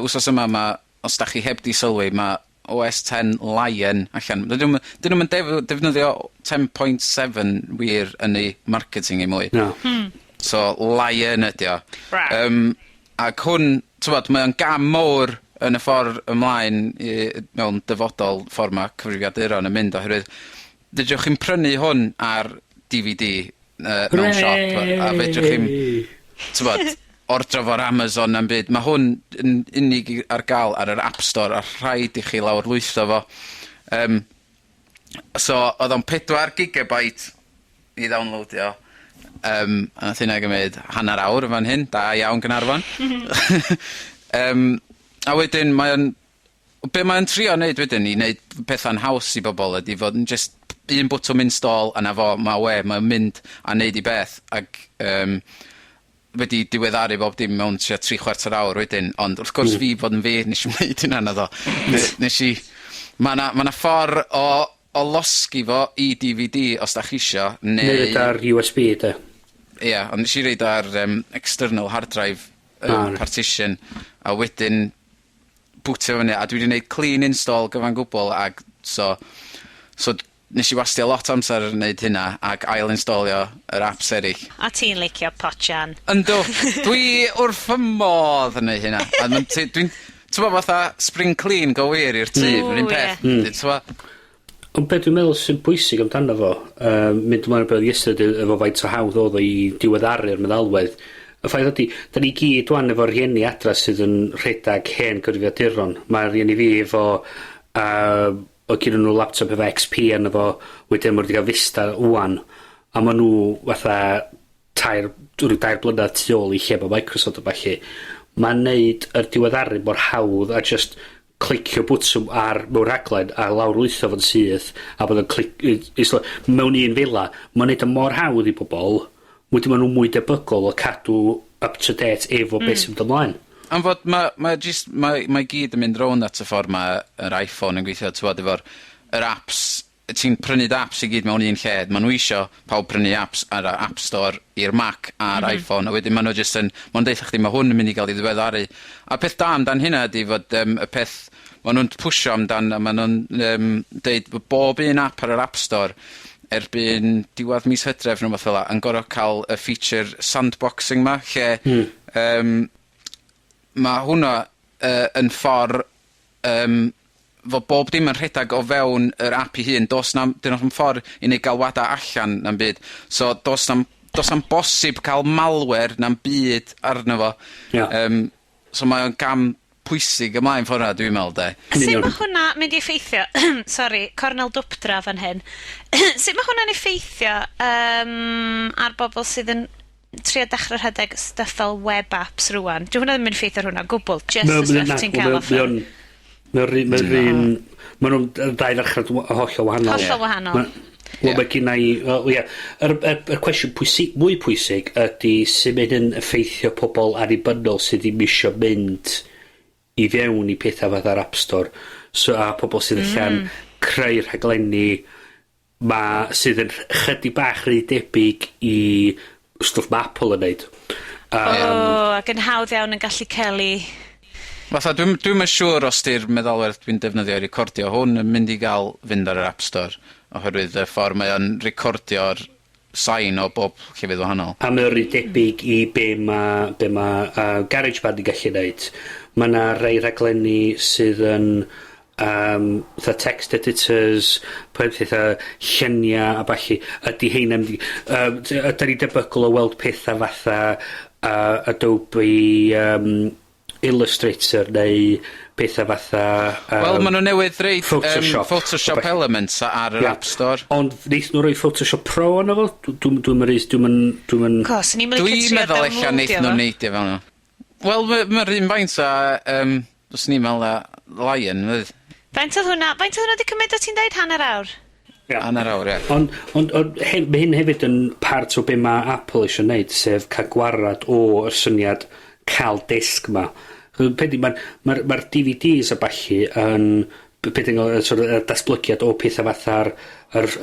[SPEAKER 4] wsos yma, os da chi heb di sylwi, mae OS 10 Lion allan. Dyn nhw'n defnyddio 10.7 wir yn ei marketing i mwy.
[SPEAKER 3] No.
[SPEAKER 4] So, Lion ydi o. Ac hwn, t'mod, mae o'n gam mowr yn y ffordd ymlaen mewn dyfodol ffordd mae cyfrifiaduron yn mynd oherwydd dydwch chi'n prynu hwn ar DVD mewn siop a fedrwch chi'n t'mod ordro fo'r Amazon am byd. Mae hwn yn unig ar gael ar yr App Store a rhaid i chi lawrlwytho fo. So oedd o'n 4 gigabyte i downloadio. A nath hynna gymryd hanner awr fan hyn, da iawn Gynarfon. A wedyn be mae'n trio wneud wedyn i wneud pethau'n haws i bobl ydy fod yn just un bwtwm install a na fo, mae'n mynd a wneud i beth ac wedi diweddaru bob dim mewn 3/4 awr wedyn, ond wrth gwrs fi fod yn fe nes i wneud hynna na ddo. Mae na ffordd o losgi fo i DVD os da chi isio,
[SPEAKER 3] neu ar USB de.
[SPEAKER 4] Ie, ond nes i reid ar external hard drive partition a wedyn bwtio fyny a dwi wedi gwneud clean install gyfan gwbl ac so nes i wastio lot amser yn wneud hynna ac ail-installio yr apps eraill.
[SPEAKER 2] A ti'n licio Potsian?
[SPEAKER 4] Yndw, dwi wrth fy modd yn wneud hynna. Dwi'n fatha spring clean go wir i'r tŷ, yr un peth.
[SPEAKER 3] Ond beth dwi'n meddwl sy'n bwysig amdano fo, mynd ymlaen o beth ystod efo faint o hawdd oedd o i diweddaru'r meddalwedd. Y ffaith ydy, da ni gyd wan efo'r rhieni adra sydd yn rhedag hen gyfrifiaduron. Mae'r rhieni fi efo, o gyda nhw laptop efo XP yn efo, wedyn mwyn wedi cael Vista wan, a maen nhw fatha 2 blynedd tu ôl i lle bo Microsoft o falle. Mae'n neud yr diweddaru mor hawdd a just clicio bwtswm ar mewn rhaglen a lawrlwytho fo'n syth a bod yn mewn un fila. Mae'n neud y mor hawdd i bobl. Wedyn maen nhw mwy debygol o cadw up to date efo beth sy'n mynd ymlaen.
[SPEAKER 4] Am fod mae gyd yn mynd rown at y ffordd mae'r iPhone yn gweithio, t'wod, efo'r apps, ti'n prynu apps i gyd mewn un lle, maen nhw isio pawb prynu apps ar y App Store i'r Mac a'r iPhone, a wedyn maen nhw just maen deitha chdi, mae hwn yn mynd i gael ei ddiweddaru. A peth da amdan hynna ydy fod y peth, maen nhw'n pwysio amdan, a maen nhw'n deud bob un app ar yr App Store erbyn diwedd mis Hydref neu beth fel yn gor'o' cael y feature sandboxing ma, lle mae hwnna yn ffordd fod bob dim yn rhedag o fewn yr app i hun. Do's na'm ffordd i ni galwada allan na'm byd. So do's na'm bosib cael malware na'm byd arno fo. So mae'n gam pwysig ymlaen ffordd na, dwi'n meddwl, de.
[SPEAKER 2] Sut mae hwnna mynd i effeithio... Sorry, cornel dwpdra fan hyn. Sut mae hwnna'n effeithio ar bobl sydd yn trio dechrau rhedeg stuff fel web apps rwan? Dwi'n hwnna ddim yn effeithio hwnna gwbl, just y stuff ti'n cael off.
[SPEAKER 3] Mae nhw'n dau ddechrau hollol wahanol.
[SPEAKER 2] Hollol wahanol.
[SPEAKER 3] Wel, mae gen i... Y cwestiwn mwy pwysig ydy sy'n mynd yn effeithio pobl annibynnol sydd ddim isio mynd i fewn i pethau fath ar App Store. So, a pobl sydd allan creu rhaglenni sydd yn chydig bach rhy debyg i stwff mae Apple yn neud.
[SPEAKER 2] Ac yn hawdd iawn yn gallu celu...
[SPEAKER 4] Fatha, dwi'n siŵr os di'r meddalwedd dwi'n defnyddio i recordio hwn yn mynd i gael fynd ar yr App Store, oherwydd y ffordd mae o'n recordio'r sain o bob llefydd wahanol. A
[SPEAKER 3] mae o'n rhy debyg i be mae GarageBand yn gallu neud. Mae yna rei rhaglenni sydd yn text editors, pethau lluniau a balli, ydy hein am... Ydy ni debygol o weld pethau fatha Adobe Illustrator neu pethau fatha...
[SPEAKER 4] Wel, maen nhw newydd reid Photoshop Elements ar yr App Store.
[SPEAKER 3] Ond wneith nhw roi Photoshop Pro yna fo? Dwi'n
[SPEAKER 4] meddwl eich wneith nhw neidio fel nhw. Wel, mae'r un faint a... Os ni'n meddwl a Lion, fydd.
[SPEAKER 2] Faint oedd hwnna wedi cymryd o ti'n dweud hanner awr?
[SPEAKER 4] Hanner awr, ie.
[SPEAKER 3] Ond mae hyn hefyd yn part o be mae Apple eisiau neud, sef cael gwarad o'r syniad cael disc ma. Mae'r DVDs a balli yn datblygiad o pethau fatha'r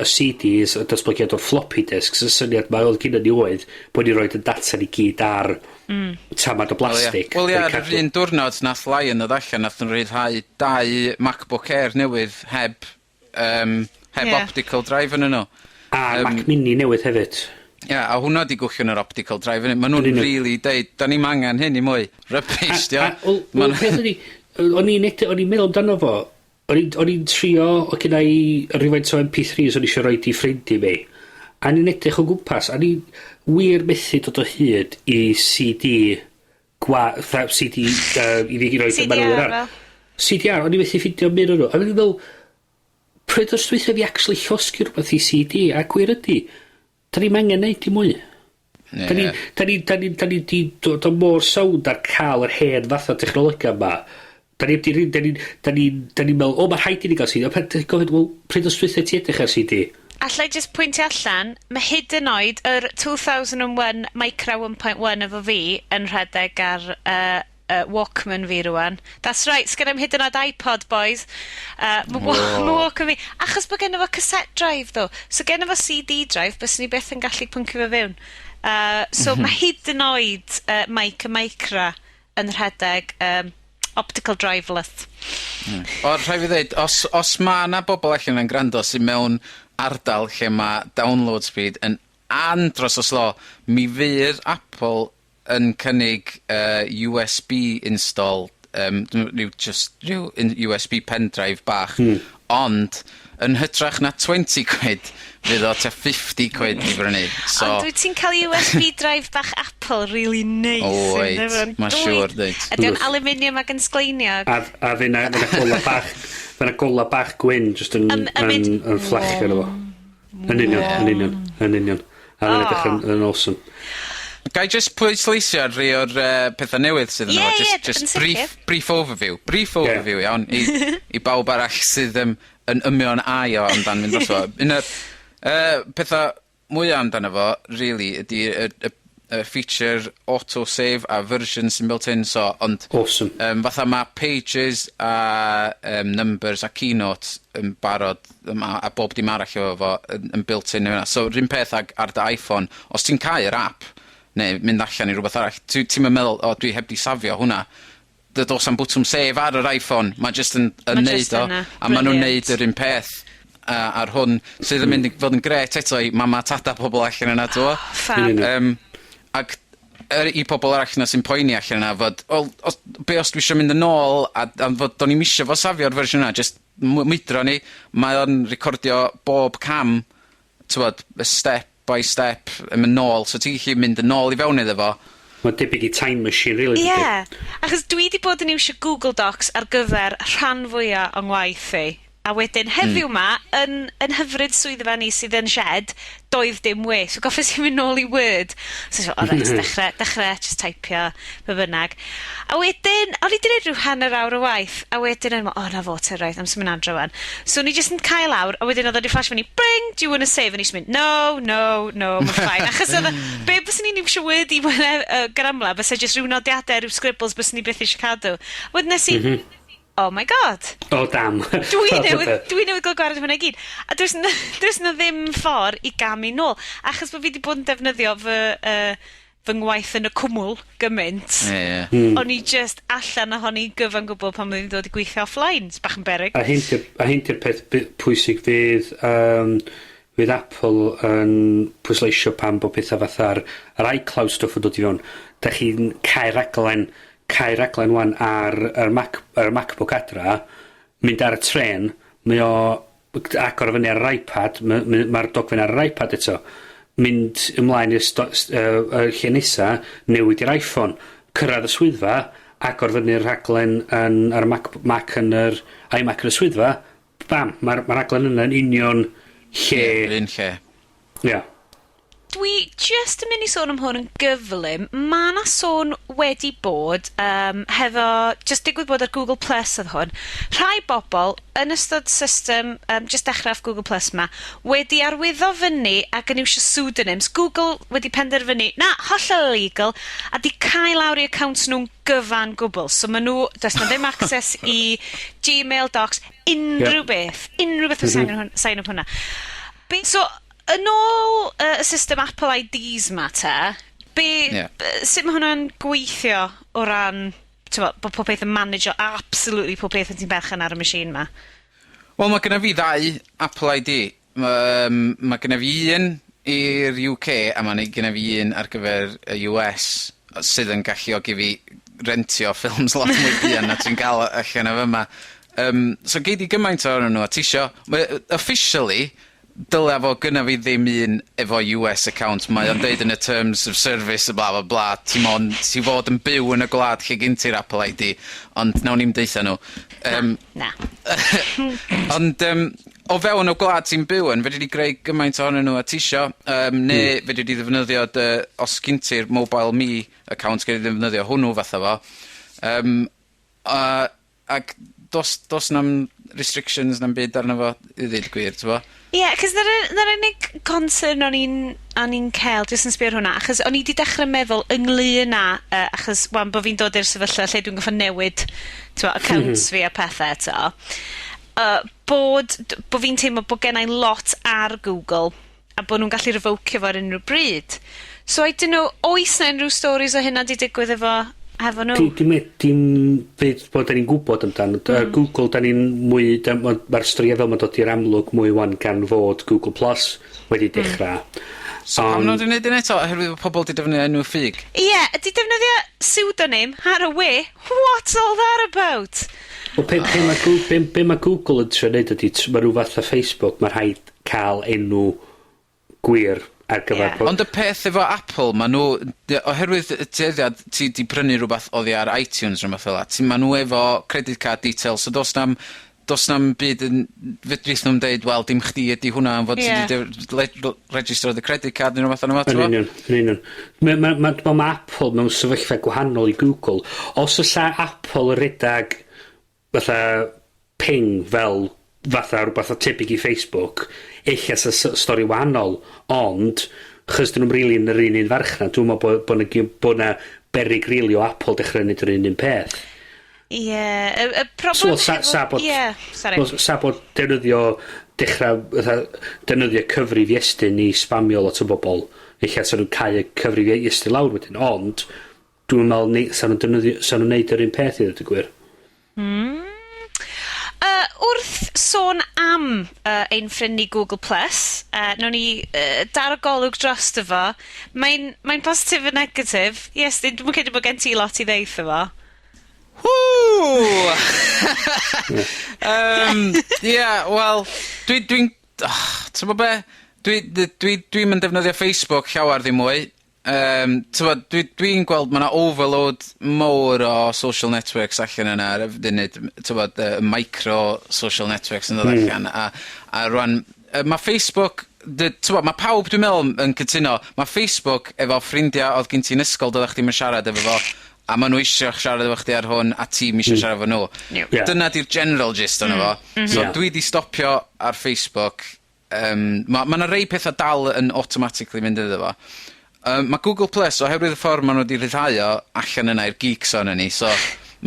[SPEAKER 3] CDs, y datblygiad o'r floppy disks, y syniad mae oedd gyda ni oedd bod ni roed y data ni gyd ar tamad o blastig.
[SPEAKER 4] Wel, ie, yr un diwrnod nath Lion oedd allan, nath nhw'n rhyddhau 2 MacBook Air newydd heb optical drive yn nhw.
[SPEAKER 3] A Mac Mini newydd hefyd.
[SPEAKER 4] A hwnna di gwchio'n yr optical drive. Maen nhw'n really deud, da ni'n angen hyn i mwy. Rybys, dio.
[SPEAKER 3] Wel, peth ydi, o'n i'n meddwl amdano fo, o'n i'n trio, o gyda i rhywfaint o MP3s o'n i eisiau rhoi i ffrindi mi. A ni'n edrych o gwmpas, a ni'n wir methu dod o hyd i CD CD i fi roi
[SPEAKER 2] CDR,
[SPEAKER 3] CDR, o'n i methu ffidio mynd o'n nhw. A ni'n meddwl, pryd os dweithio fi actually llosgu rhywbeth i CD, a gwir ydi, da ni'n angen neud i mwy. Da ni di dod o mor sawd ar cael yr hen fath o technolega yma. Da ni'n meddwl, o, mae rhaid i ni gael CD. A gofyn, wel, pryd os dweithio ti edrych ar CD?
[SPEAKER 2] Allai just pwyntio allan, mae hyd yn oed yr 2001 Micro 1.1 efo fi yn rhedeg ar Walkman fi rwan. That's right, sgen hyd yn oed iPod, boys. Mae Walkman fi. Achos bod gen efo cassette drive, ddo. So gen efo CD drive, bys ni beth yn gallu pwncio fe fewn. So mae hyd yn oed Micro yn rhedeg optical driveless.
[SPEAKER 4] O, rhaid fi ddeud, os mae yna bobl allan yn gwrando sy'n mewn ardal lle mae download speed yn andros o slo, mi fydd Apple yn cynnig USB install, rhyw USB pendrive bach, ond yn hytrach na 20 quid, fydd o ta 50 quid i brynu. So,
[SPEAKER 2] ond wyt ti'n cael USB drive bach Apple really nice.
[SPEAKER 4] Oed, mae'n siŵr dweud.
[SPEAKER 2] Ydy o'n aluminium ac yn sgleiniog?
[SPEAKER 3] A fyna gola bach, fyna gola bach gwyn, just yn fflach ar efo. Yn union. A fy'n edrych yn awesome.
[SPEAKER 4] Gai just pwysleisio rhai o'r pethau newydd sydd yno. Just brief overview. Brief overview, iawn, i bawb arall sydd yn ymio'n ai o amdan mynd os o. Un o'r pethau mwyaf amdano fo, really, ydy y feature auto-save a version sy'n built-in, so, ond...
[SPEAKER 3] Awesome.
[SPEAKER 4] Fatha mae Pages a Numbers a Keynote yn barod, a bob dim arall o fo yn built-in yna. So, rhywun peth ar dy iPhone, os ti'n cael yr app, neu mynd allan i rhywbeth arall, ti'n meddwl, o, dwi heb di safio hwnna. Dos am bwtwm save ar yr iPhone, mae jyst yn neud o, a maen nhw'n neud yr un peth ar hwn, sydd yn mynd i fod yn gret eto i mama tada pobl allan yna, do.
[SPEAKER 2] Fab.
[SPEAKER 4] Ac i pobl arall yna sy'n poeni allan yna, fod, be os dwi eisiau mynd yn ôl, a fod do'n i'm eisiau fo safio'r fersiwn yna, jyst mwydro ni, mae o'n recordio bob cam, tywod, step by step, yn ôl, so ti'n gallu mynd yn ôl i fewn iddo fo.
[SPEAKER 3] Mae'n debyg i time machine, really.
[SPEAKER 2] Ie, achos dwi wedi bod yn iwsio Google Docs ar gyfer rhan fwyaf o'n ngwaith i. A wedyn heddiw ma, yn hyfryd swyddfa ni sydd yn shed, doedd dim we. So goffes i mynd nôl i Word. So dechrau, just taipio, be bynnag. A wedyn, o'n i wedi gwneud rhyw hanner awr o waith, a wedyn yn na fo te roedd, am sy'n mynd adro fan. So ni just yn cael lawr, a wedyn oedd wedi flash fan i, bring, do you want to save? A ni just mynd, no, mae'n ffain. Achos oedd, be bys ni'n iwsio Word i gramla, bys just rhyw nodiadau, rhyw scribbles, bys ni beth eisiau cadw. Wedyn nes i, oh my god.
[SPEAKER 3] Oh, damn.
[SPEAKER 2] Dwi newydd gael gwared hwnna i gyd. A does na ddim ffordd i gamu nôl. Achos bod fi wedi bod yn defnyddio fy ngwaith yn y Cwmwl gymaint. O'n i just allan ohoni gyfan gwbl pan oedd i'n dod i gweithio offline. Bach yn beryg.
[SPEAKER 3] A hyn ti'r peth pwysig fydd Apple yn pwysleisio pan bod pethau fatha'r iCloud stuff yn dod i fewn. Da chi'n cael raglen wan ar MacBook adra, mynd ar y tren, mae o agor fyny ar yr iPad, mae'r dogfen ar yr iPad eto, mynd ymlaen i'r lle nesa, newid i'r iPhone, cyrraedd y swyddfa, agor fyny'r raglen ar Mac yn yr iMac yn y swyddfa, bam, mae'r raglen yna'n union lle.
[SPEAKER 4] Un lle.
[SPEAKER 3] Ia.
[SPEAKER 2] Dwi just yn mynd i sôn am hwn yn gyflym. Mae na sôn wedi bod hefo, just digwydd bod ar Google Plus oedd hwn. Rhai bobl yn ystod system, just dechrau off Google Plus ma, wedi arwyddo fyny ac yn iwsio pseudonyms. Google wedi penderfynu, na, hollol illegal, a di cael lawr i accounts nhw'n gyfan gwbl. So maen nhw, does na ddim access i Gmail, Docs, unrhyw beth yn sign up hwnna. So, yn ôl y system Apple IDs ma te, sut mae hwnna'n gweithio o ran, bod pob peth yn manageo, absolutely pob peth yn ti'n berchen ar y machine ma?
[SPEAKER 4] Wel, mae gennym fi ddau Apple ID. Mae gennym fi un i'r UK, a mae'n gynna fi un ar gyfer y US, sydd yn galluogi fi rentio ffilms lot mwy buan na ti'n cael allan o fyma. So gei di gymaint o'r nhw, a ti isio, officially, dyle fo gynna fi ddim un efo US account. Mae o'n deud yn y terms of service, bla bla bla, ti fod yn byw yn y gwlad lle gyn ti'r Apple ID, ond nawn ni'n deitha nhw.
[SPEAKER 2] Na.
[SPEAKER 4] Ond o fewn o gwlad ti'n byw yn, fedri di greu gymaint ohonyn nhw a ti isio, neu fedri di ddefnyddio, os gyn ti'r Mobile Me account, gei di ddefnyddio hwnnw fatha fo. Ac dos na'm restrictions na'm byd arno fo, i ddweud gwir, ti'n fo?
[SPEAKER 2] Ie, cos na'r unig concern o'n i'n cael, jyst yn sbio ar hwnna, achos o'n i wedi dechrau meddwl ynglŷn â, achos wan bod fi'n dod i'r sefyllfa lle dwi'n goffa newid accounts fi a pethau eto, bod fi'n teimlo bod gennau lot ar Google, a bod nhw'n gallu revocio fo ar unrhyw bryd. So I don't know, oes na unrhyw stories o hynna di digwydd efo nhw?
[SPEAKER 3] Dim beth bod ni'n gwybod amdano. Google, da ni'n mwy, mae'r storiad fel mae'n dod i'r amlwg mwy wan gan fod Google Plus wedi dechrau.
[SPEAKER 4] So pam nhw wedi gwneud yn eto, oherwydd pobl wedi defnyddio enw ffug?
[SPEAKER 2] Ie, ydi defnyddio pseudonym ar y we? What's all that about?
[SPEAKER 3] Be mae Google yn trio neud ydy, mae rhyw fath o Facebook, mae rhaid cael enw gwir ar gyfer...
[SPEAKER 4] Ond y peth efo Apple, ma nhw, oherwydd y tueddiad, ti di prynu rhywbeth oddi ar iTunes rhywbeth fel la, ma nhw efo credit card details, so dos na'm byd yn fedrith nhw'n deud, wel, dim chdi ydi hwnna, yn fod ti di registro the credit card neu rhywbeth o'n yma,
[SPEAKER 3] Yn union. Mae Apple mewn sefyllfa gwahanol i Google. Os oes Apple yn redag fatha ping fel fatha rhywbeth o tebyg i Facebook, eich as y stori wahanol, ond chys dyn nhw'n rili yn yr un farchna, dwi'n meddwl bod na berig rili o Apple dechrau neud yr un peth.
[SPEAKER 2] Ie, y problem...
[SPEAKER 3] Sa bod defnyddio cyfrif Iestyn i spamio lot o bobl, eich as nhw'n cael y cyfrif Iestyn lawr wedyn, ond dwi'n meddwl sa nhw'n neud yr un peth i ddweud y gwir.
[SPEAKER 2] Wrth sôn am ein ffrind ni Google Plus, nawn ni dar o golwg dros dy fo. Mae'n positif a negatif. Yes, dwi'n credu bod gen ti lot i ddeith o fo.
[SPEAKER 4] Wel, dwi'n mynd defnyddio Facebook llawer ddim mwy. Dwi'n gweld mae 'na overload mowr o social networks allan yna ar y funud, micro social networks yn dod allan, a rwan, mae Facebook, mae pawb dwi'n meddwl yn cytuno, mae Facebook efo ffrindiau oedd gen ti'n ysgol doeddech chdi'n siarad efo fo, a ma' nhw eisiau siarad efo chdi ar hwn, a ti'n eisiau siarad efo nhw. Dyna di'r general gist o'n efo. So dwi di stopio ar Facebook. Mae 'na rei pethau dal yn automatically mynd iddo fo. Mae Google Plus, oherwydd y ffordd maen nhw wedi rhyddhau o allan yna i'r geeks o'n ni, so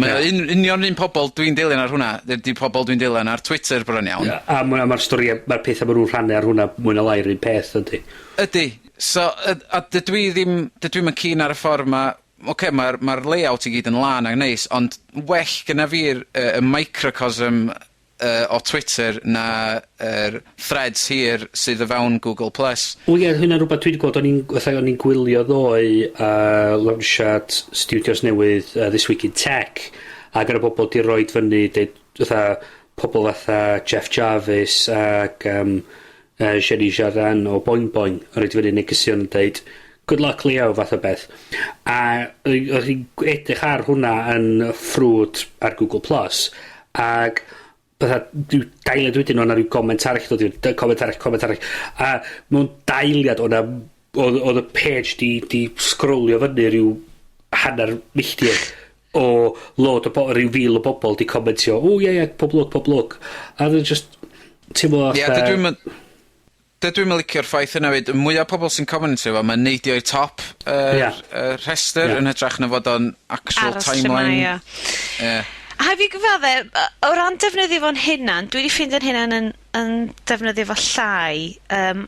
[SPEAKER 4] mae union un pobl dwi'n dilyn ar hwnna, di pobl dwi'n dilyn ar Twitter bron iawn.
[SPEAKER 3] A mae'r pethau maen nhw'n rhannu ar hwnna mwy na lai'r un peth, ydy.
[SPEAKER 4] Ydy, so, a dydw i ddim yn keen ar y ffordd mae'r layout i gyd yn lan ag neis, ond well gyna fi'r microcosm o Twitter na threads hir sydd o fewn Google Plus.
[SPEAKER 3] Hynna rhywbeth dwi wedi gweld, o'n i'n gwylio ddoe launchad studios newydd This Week in Tech, ac yr bobl di roed fyny, pobl fatha Jeff Jarvis ac Jenny Jardan o Boing Boing, yn roed fyny negesion yn deud, good luck Llew, fath o beth. A oedd hi'n edrych ar hwnna yn ffrwd ar Google Plus, ac dailiad wedyn o'na rhyw comment arall dod i'r comment arall, a mewn dailiad oedd y page di scrollio fyny rhyw hanner milltir o load o rhyw fil o bobl di commentio, pob look, a dwi'n just teimlo
[SPEAKER 4] Dwi'n licio'r ffaith yna fyd, mwyaf pobl sy'n commentio fo, mae'n neidio i'r top rhestr yn hytrach na fod o'n actual timeline.
[SPEAKER 2] A fi gyfadde, o ran defnyddio fo'n hynna'n, dwi wedi ffeindio'n hynna'n yn defnyddio fo llai,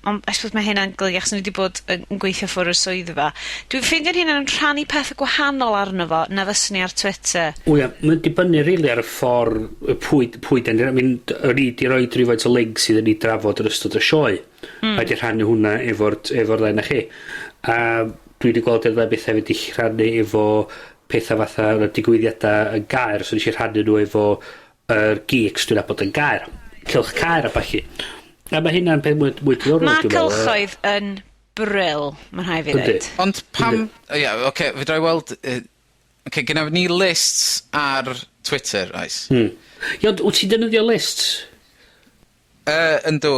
[SPEAKER 2] ond I suppose mae hynna'n golygu achos nhw wedi bod yn gweithio ffwrdd o'r swyddfa. Dwi'n ffeindio'n hynna'n yn rhannu pethau gwahanol arno fo na fyswn i ar Twitter. Mae'n
[SPEAKER 3] dibynnu rili ar y ffordd pwy den. O'n i di roi rhywfaint o links sydd yn ei drafod yr ystod y sioe. A di rhannu hwnna efo'r ddau na chi. A dwi wedi gweld yr ddau beth hefyd i rhannu efo pethau fatha digwyddiadau yn gair, so nes i rhannu nhw efo geeks dwi'n abod yn gair. Cylch cair a bachu. A mae hynna'n peth mwy diddorol.
[SPEAKER 2] Mae cylchoedd yn bryl, mae'n rhaid fi ddweud.
[SPEAKER 4] Ond pam... Oce, fydra i weld... Gyda ni lists ar Twitter, oes?
[SPEAKER 3] Ond, wyt ti'n defnyddio lists?
[SPEAKER 4] Ynddo,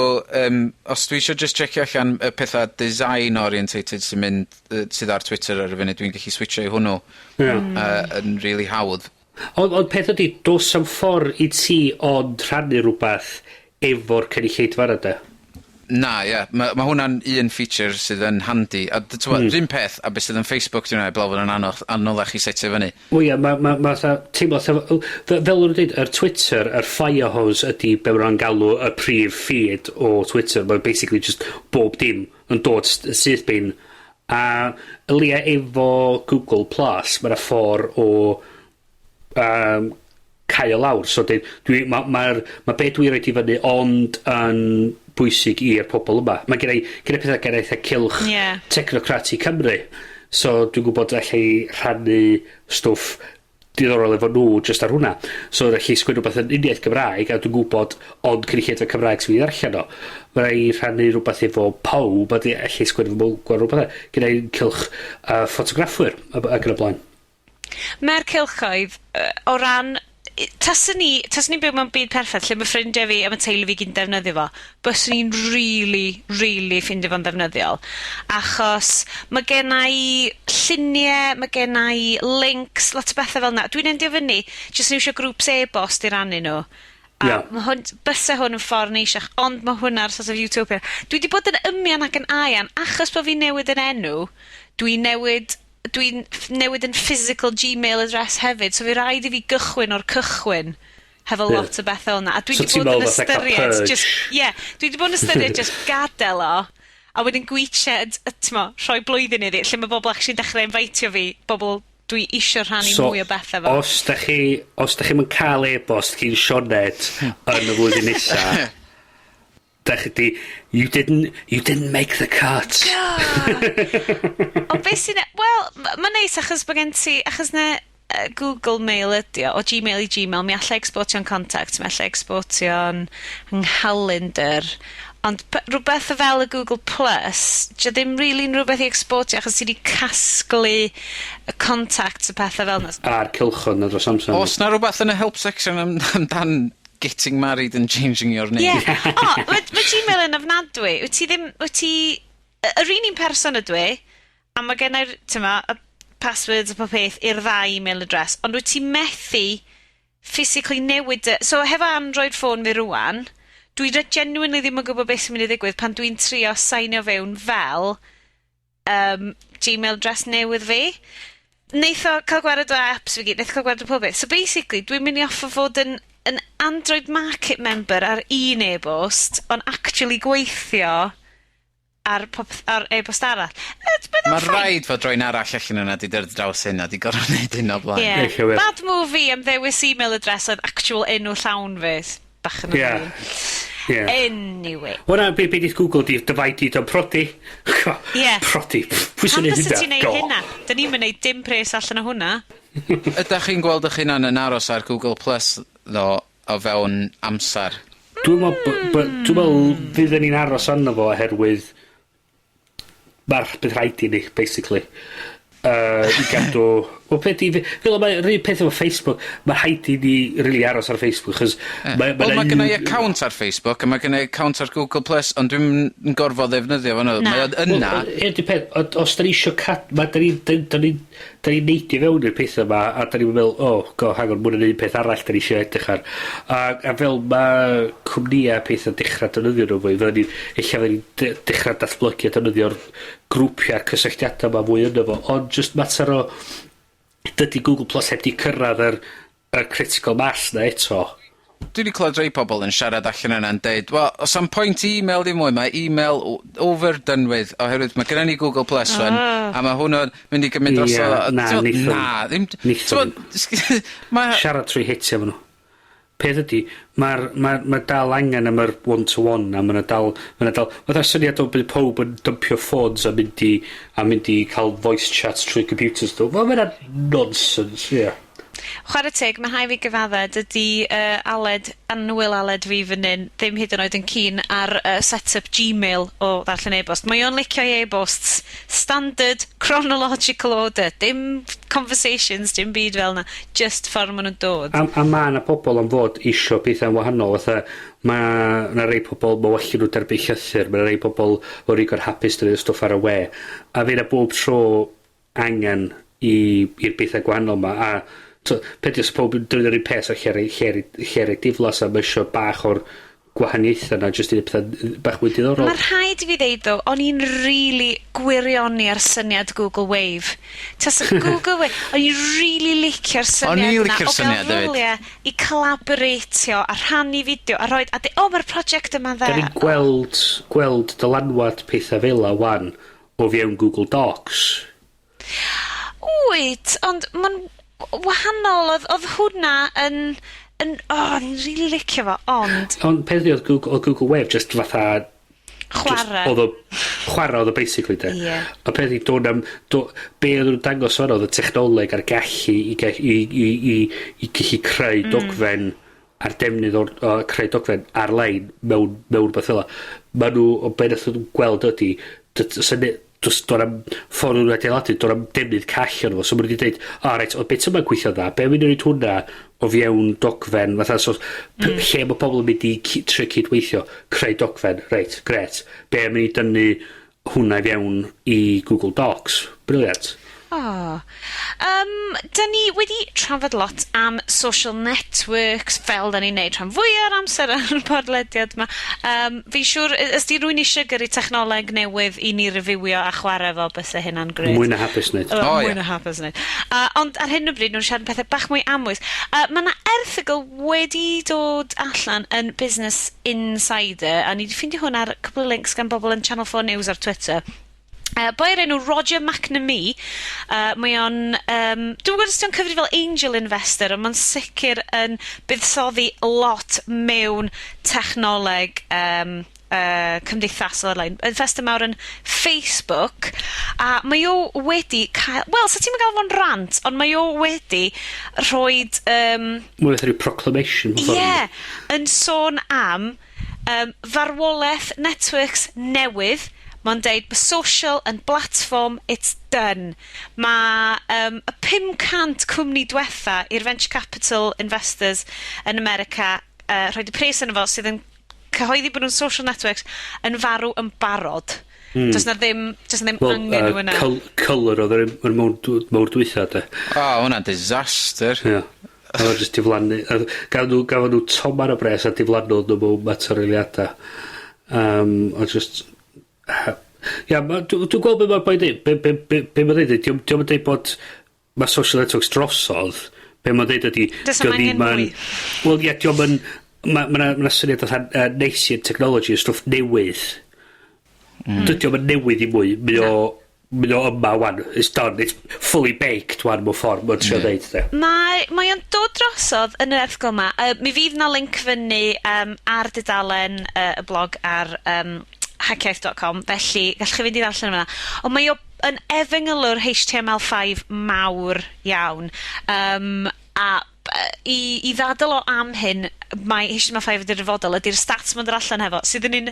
[SPEAKER 4] os dwi eisiau just checio allan y pethau design orientated sy'n mynd sydd ar Twitter ar y funud, dwi'n gallu switcho i hwnnw yn really hawdd.
[SPEAKER 3] Ond peth ydi, dos am ffordd i ti ond rhannu rhywbeth efo'r cynulleidfa yna de?
[SPEAKER 4] Na, ie. Ma hwnna'n un feature sydd yn handi. A rhywun peth, a beth sydd yn Facebook, dwi'n meddwl, blawd yn anoddach i setio fyny.
[SPEAKER 3] O ia, mae teimlo, fel o'n dweud, yr Twitter, yr Firehose ydi be ma'n galw y prif feed o Twitter. Mae'n basically just bob dim yn dod sydd bin. A ylia efo Google Plus, mae'na ffordd o cael lawr. So, mae be dwi'n rhaid i fyny ond yn bwysig i'r pobol yma. Mae gen i pethau eitha cylch technocratic Cymru. So dwi'n gwybod allai rhannu stwff diddorol efo nhw just ar hwnna. So allai sgwennu rhywbeth yn uniaeth Gymraeg a dwi'n gwybod ond cynulleidfa Cymraeg sy'n mynd i ddarllen o. Mae rai rhannu rhywbeth efo pawb a allai sgwennu efo rhywbeth. Gen i cylch ffotograffwyr ac yn y blaen.
[SPEAKER 2] Mae'r cylchoedd o ran... Taswn ni'n byw mewn byd perffaith lle mae ffrindiau fi a mae teulu fi gyn defnyddio fo, byswn ni'n really ffindio fo'n ddefnyddiol. Achos mae gen i lluniau, mae gen i links, lot o bethau fel yna. Dwi'n endio fyny, jyst yn eisiau grŵps e-bost i rannu nhw. A bysau hwn yn ffordd neisiach, ond mae hwnna'r sort of utopia. Dwi wedi bod yn ymian ac yn aian, achos bod fi'n newid yn enw, dwi'n newid yn physical Gmail address hefyd, so fi rhaid i fi gychwyn o'r cychwyn hefo lot o bethau o'na. A dwi wedi bod yn ystyried dwi wedi bod yn ystyried just gadael o, a wedyn gweithiad, rhoi blwyddyn iddi, lle mae bobl actually'n dechrau invitio fi, bobl dwi isio rhannu mwy o bethau fo.
[SPEAKER 3] Os da chi'n cael e-bost gyn Sioned yn y flwyddyn nesa, da chi di, you didn't make the cut.
[SPEAKER 2] O beth sy'n... Wel, mae'n neis achos bod gen ti... Achos na Google Mail ydi o Gmail i Gmail, mi allai exportio'n contacts, mi allai exportio'n calendar. Ond rhywbeth fel y Google Plus, dio ddim really'n rhywbeth i exportio achos ti wedi casglu y contacts y pethau fel yna. A'r
[SPEAKER 3] cylchon na dros amser.
[SPEAKER 4] Os na rhywbeth yn y help section amdan getting married and changing your name.
[SPEAKER 2] Mae Gmail yn ofnadwy. Wyt ti... Yr un person ydw i, a mae gen i'r, y passwords a pob peth i'r ddau email address, ond wyt ti methu physically newid... So, hefo Android phone fi rwan, dwi genuinely ddim yn gwybod beth sy'n mynd i ddigwydd pan dwi'n trio signio fewn fel Gmail address newydd fi. Neith o cael gwared o apps fi gyd, neith o cael gwared o pob beth. So, basically, dwi'n mynd i offer fod yn Android Market member ar un e-bost, ond actually gweithio ar e-bost arall.
[SPEAKER 4] Mae rhaid fod rwy'n arall allan yna di dyrd draws hyn a di gorau wneud hyn o blaen.
[SPEAKER 2] Bad move fi am ddewis email address oedd actual enw llawn fi. Bach yn ymwneud. Anyway.
[SPEAKER 3] Wel, be di'th Google di divided on prodi. Prodi.
[SPEAKER 2] Pam bys ti'n neud hynna? Dyn ni'n mynd dim pres allan o hwnna.
[SPEAKER 4] Ydych chi'n gweld eich hunan yn aros ar Google Plus o fewn amser?
[SPEAKER 3] Dwi'n meddwl fyddwn ni'n aros arno fo oherwydd mae'r bydd rhaid i ni, basically. I gadw... Wel, mae'r rhywun peth efo Facebook, mae'r rhaid i ni really aros ar Facebook, chos...
[SPEAKER 4] Mae gennau account ar Facebook, a mae gennau account ar Google Plus, ond dwi'n gorfod ddefnyddio fan nhw. Mae o'n yna...
[SPEAKER 3] Os da ni eisiau da ni'n neidio fewn i'r pethau yma, a da ni'n meddwl, hang on, mwyn yn un peth arall da ni eisiau edrych ar. A fel mae cwmnïau pethau dechrau defnyddio nhw fwy, fydden ni'n dechrau datblygu a defnyddio'r grwpiau cysylltiadau yma fwy yna fo, ond just mater o dydy Google Plus heb di cyrraedd yr critical mass na eto.
[SPEAKER 4] Dwi wedi clywed rhai pobl yn siarad allan yna'n deud, well, os am pwynt i email ddim mwy, mae email overdone with, oherwydd mae gennym ni Google Plus fan, a mae hwnna'n mynd i gymryd dros o...
[SPEAKER 3] Na, neithon. Siarad trwy hitio fan nhw. peth ydi, mae dal angen am yr one-to-one, a mae dal, fatha syniad o bydd pob yn dumpio ffôns a mynd i cael voice chats trwy computers, wel, mae'n nonsense, ie. Yeah.
[SPEAKER 2] Chwarae teg, mae rhai fi gyfadda, dydy annwyl Aled fi fan hyn, ddim hyd yn oed yn keen ar set-up Gmail o ddarllen e-bost. Mae o'n licio e-bosts standard, chronological order, dim conversations, dim byd fel na, just ffordd maen nhw'n dod.
[SPEAKER 3] A mae yna pobl am fod isio pethau'n wahanol, fatha, mae yna rei pobl, mae well nhw derbyn llythyr, mae yna rei pobl o'r igor hapus dyn nhw'n stwff ar y we, a fe yna bob tro angen i'r bethau gwahanol ma, a pedios pob yn dod yr un peth o lle diflas a mae eisiau bach o'r gwahaniaethau na jyst un pethau bach mwy diddorol.
[SPEAKER 2] Mae rhaid i fi ddeud ddo, o'n i'n really gwirioni ar syniad Google Wave. Tas Google Wave, o'n i'n really licio'r syniad yna o gael fyliau i collaboratio a rhannu fideo a roed, mae'r prosiect yma dde.
[SPEAKER 3] Da ni'n gweld dylanwad pethau fel a wan o fewn Google Docs.
[SPEAKER 2] Wyt, ond mae'n wahanol, oedd hwnna yn ni'n really licio fo, ond...
[SPEAKER 3] Ond peth oedd Google Wave just fatha...
[SPEAKER 2] Chwarae.
[SPEAKER 3] Oedd o basically, de.
[SPEAKER 2] Yeah.
[SPEAKER 3] A peth i be oedd nhw'n dangos fan oedd y technoleg a'r gallu i gallu creu dogfen a'r defnydd o creu dogfen ar-lein mewn beth fel. Mae nhw, o beth nhw'n gweld ydy, do'n am ffordd nhw'n adeiladu, do'n am defnydd call o'n fo. So maen nhw wedi dweud, reit, o beth yma'n gweithio dda, be mynd i'n rhaid hwnna o fiewn dogfen, fatha, so, lle mae pobl yn mynd i trio cydweithio, creu dogfen, reit, gret. Be mynd i dynnu hwnna i fiewn i Google Docs. Brilliant.
[SPEAKER 2] Da ni wedi trafod lot am social networks fel da ni'n neud rhan fwy ar amser ar y podlediad yma. Fi'n siŵr, ys di rwy'n eisiau gyrru technoleg newydd i ni reviewio a chwarae fo bys y hynna'n gryd?
[SPEAKER 3] Mwy na hapus wneud.
[SPEAKER 2] Mwy na hapus wneud. Ond ar hyn o bryd nhw'n siarad pethau bach mwy amwys. Mae yna erthygl wedi dod allan yn Business Insider, a ni wedi ffindio hwn ar cwbl o links gan bobl yn Channel 4 News ar Twitter. Boi ar enw Roger McNamee, mae o'n, dwi'n gwybod os ti'n cyfri fel angel investor, ond mae'n sicr yn buddsoddi lot mewn technoleg cymdeithasol ar-lein. Investor mawr yn Facebook, a mae o wedi cael, wel, sa ti'n gael fo'n rant, ond mae o wedi rhoid...
[SPEAKER 3] Mwyn rhyw proclamation.
[SPEAKER 2] Ie, yn sôn am farwolaeth networks newydd. Mae'n deud, mae social and platform, it's done. Mae y 500 cwmni diwetha i'r venture capital investors yn America rhoi y pres yn efo sydd yn cyhoeddi bod nhw'n social networks yn farw yn barod. Does na ddim angen nhw yna.
[SPEAKER 3] Colour oedd yr mawr dwytha, de.
[SPEAKER 4] Hwna'n disaster.
[SPEAKER 3] Ie. Oedd just diflannu. Gafon nhw tom ar y bres a diflannu nhw mewn materialiadau. Oedd just... Dwi'n gweld beth mae'r boi dweud. Be mae'n dweud, diolch yn dweud bod mae social networks drosodd. Be mae'n dweud ydy...
[SPEAKER 2] Does am angen mwy.
[SPEAKER 3] Wel, ie, diolch yn... Mae'n syniad oedd neisiad technology y stwff newydd. Diolch yn newydd i mwy. Mynd o yma wan. It's done. It's fully baked wan mewn ffordd. Mae'n trio dweud.
[SPEAKER 2] Mae o'n dod drosodd yn yr erthgol yma. Mi fydd na link fyny ar dudalen y blog ar... Haclediad.com, felly gallwch chi fynd i ddarllen yma. Ond mae o yn efengylwr HTML5 mawr iawn. A i ddadl o am hyn, mae HTML5 ydy'r dyfodol, ydy'r stats mae'n dod allan hefo, sydd yn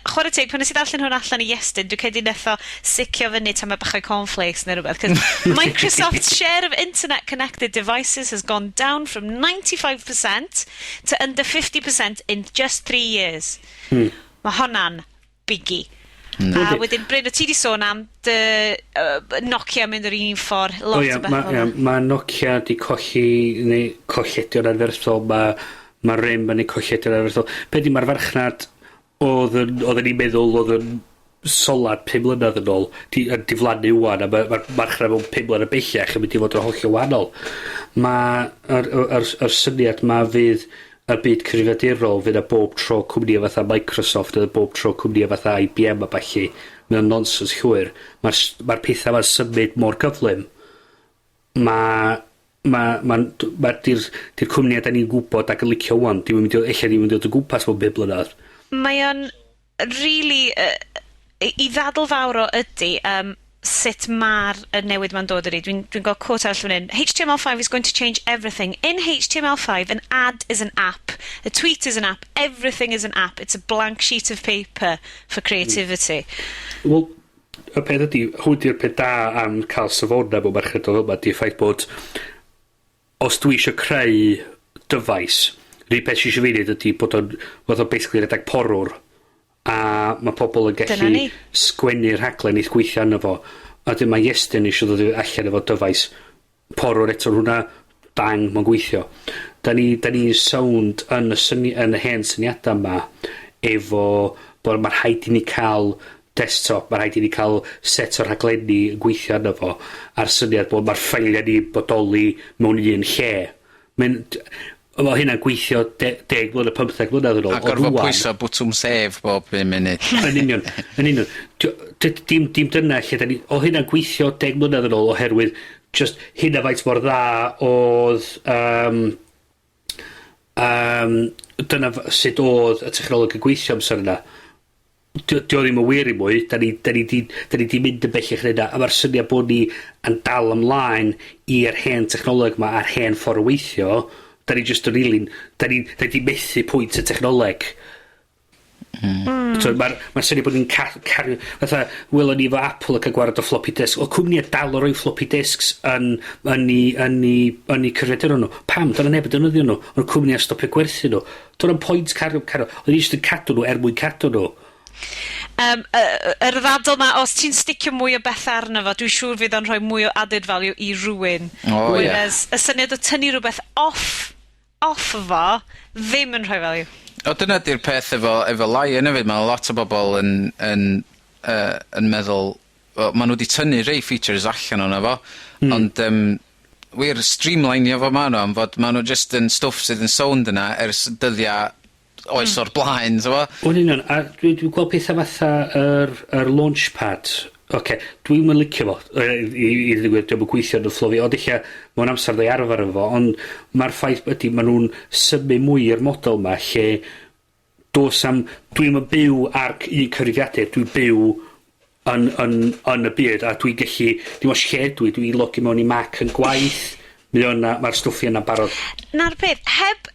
[SPEAKER 2] chwarae teg, pan nes i ddarllen hwn allan i Iestyn, dwi'n credu netho sicio fyny tam y bachau cornflakes neu rhywbeth, cos Microsoft's share of internet-connected devices has gone down from 95% to under 50% in just 3 years. Mae honna'n biggie. A wedyn, Bryn, o ti di sôn am Nokia mynd o'r un ffordd, lot o beth.
[SPEAKER 3] Mae Nokia di colledion anferthol, mae RIM yn ei colledion anferthol. Be di mae'r farchnad oedden ni'n meddwl oedd yn solad 5 mlynedd yn ôl, yn diflannu wan, a mae'r marchnad mewn 5 mlynedd bellach yn mynd i fod yn hollio wahanol. Mae'r syniad ma fydd y byd cyfrifiadurol fydd a bob tro cwmni fatha Microsoft a bob tro cwmni fatha IBM a balli. Mae'n nonsens llwyr. Mae'r pethau ma'n symud mor gyflym. Mae di'r cwmni a da ni'n gwybod ac yn licio wan, ella ddim yn dod o gwmpas mewn 5 blynedd.
[SPEAKER 2] Mae o'n really, i ddadl fawr o ydy, sut mae'r newid ma'n dod ydy. Dwi'n gweld quote arall fan hyn. HTML5 is going to change everything. In HTML5, an ad is an app. A tweet is an app. Everything is an app. It's a blank sheet of paper for creativity.
[SPEAKER 3] Wel, y peth ydy, hwn di'r peth da am cael safona mewn marched o hwnnw, di'r ffaith bod os dwi eisiau creu dyfais, rhi beth eisiau fi wneud ydy bod o'n basically redag porwr, a mae pobl yn gallu sgwennu'r rhaglen eith gweithio arno fo, a dyn mae Iestyn eisiau dod allan efo dyfais porwr eto hwnna dang mae'n gweithio. Da ni sound yn y hen syniadau yma efo bod mae'n rhaid i ni cael desktop, mae'n rhaid i ni cael set o'r rhaglenni yn gweithio arno fo, a'r syniad bod mae'r ffeiliau ni bodoli mewn un lle. Mae hynna'n gweithio 10 blynedd, 15 blynedd yn ôl.
[SPEAKER 4] A gorfod pwyso bwtwm save bob 5 munud.
[SPEAKER 3] Yn union. Dim dyna lle da ni... O hynna'n gweithio 10 blynedd yn ôl oherwydd just hynna faint mor dda oedd... dyna sut oedd y technoleg yn gweithio amser yna. Dio ddim yn wir i mwy, da ni di mynd yn bellach yna, a mae'r syniad bod ni yn dal ymlaen i'r hen technoleg ma a'r hen ffordd o weithio, da ni just yn rilyn, da ni di methu pwynt y technoleg. So, mae'r syniad bod ni'n cario, fatha, welon ni fo Apple ac yn gwared o floppy disk, o cwmni a dal o roi floppy disks yn i cyfredin nhw. Pam, do'n neb yn dynyddio nhw, ond cwmni a stopio gwerthu nhw. Do'n pwynt cario, oedd ni eisiau cadw nhw mwyn cadw nhw.
[SPEAKER 2] Yr ddadl ma, os ti'n sticio mwy o beth arno fo, dwi'n siŵr fydd o'n rhoi mwy o added value i rywun. Whereas, y syniad o tynnu rhywbeth off fo, ddim yn rhoi value.
[SPEAKER 4] O, dyna di'r peth efo Lion hefyd. Mae lot o bobl yn meddwl, maen nhw wedi tynnu rei features allan o'na fo, ond wir streamlineio fo maen nhw, am fod maen nhw just yn stwff sydd yn sound yna ers dyddiau oes o'r blaen, so fo.
[SPEAKER 3] O'n union, a dwi'n gweld pethau fatha yr launchpad. Dwi'n mynd licio fo, i ddigwydd, dwi'n mynd gweithio yn y fflofi, ond eich mewn amser ddau arfer efo, ond mae'r ffaith ydy, maen nhw'n symu mwy i'r model ma, lle dwi'n mynd byw ar un cyfrifiadur, dwi'n byw yn y byd, a dwi'n gallu, dim os lle dwi'n logi mewn i Mac yn gwaith, mae'r stwffi yna'n barod.
[SPEAKER 2] Na'r peth,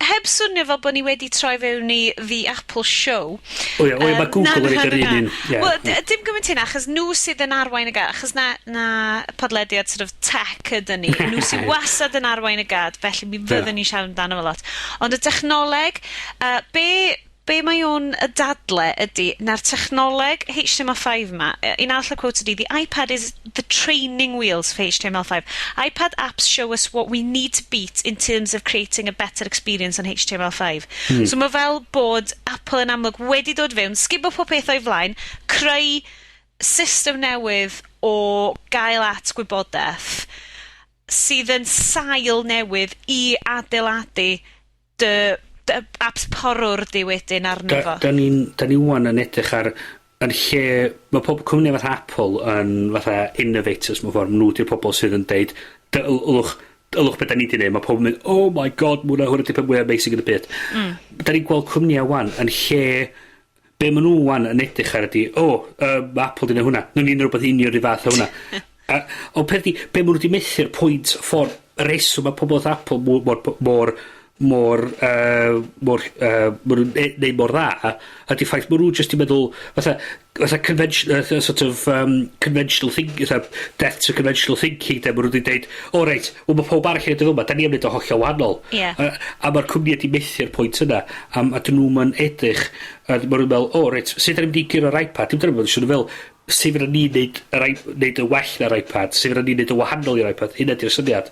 [SPEAKER 2] heb swnio fel bod ni wedi troi fewn i The Apple Show.
[SPEAKER 3] Mae Google yn yr un.
[SPEAKER 2] Wel, dim gymaint hynna, achos nhw sydd yn arwain y gad, achos na podlediad sort of tech ydyn ni, nhw sydd wasad yn arwain y gad, felly mi fyddwn ni siarad amdano fel lot. Ond y technoleg, be mae o'n y dadle ydy, na'r technoleg HTML5 ma, un arall y quote ydy, the iPad is the training wheels for HTML5. iPad apps show us what we need to beat in terms of creating a better experience on HTML5. So mae fel bod Apple yn amlwg wedi dod fewn, sgibo pob peth o'i flaen, creu system newydd o gael at gwybodaeth sydd yn sail newydd i adeiladu apps porwr di wedyn arno fo. Da
[SPEAKER 3] ni wan yn edrych ar yn lle, mae pob cwmni fatha Apple yn fatha innovators mewn ffordd, nhw di'r pobl sydd yn deud ylwch beth da ni di neud, mae pobl yn mynd, oh my god, hwnna tipyn mwy amazing yn y byd. Da ni'n gweld cwmni a wan yn lle, be maen nhw wan yn edrych ar ydy, Apple di neud hwnna, nhw'n un rhywbeth union i fath o hwnna. Ond peth di, be maen nhw di methu'r pwynt ffordd reswm mae pobl oedd Apple mor dda, a di ffaith, mae nhw just i meddwl, fatha conventional thinking, death to conventional thinking, mae nhw di deud, reit, mae pob arall yn edrych yma, da ni am wneud o hollol wahanol. A mae'r cwmni di methu'r pwynt yna, a dyn nhw'n edrych, a mae nhw'n meddwl, reit, sut da ni'n mynd i gyro'r iPad? Dim dyna meddwl, siwr fel, sef yna ni wneud y well na'r iPad, sef yna ni wneud y wahanol i'r iPad, hynna di'r syniad.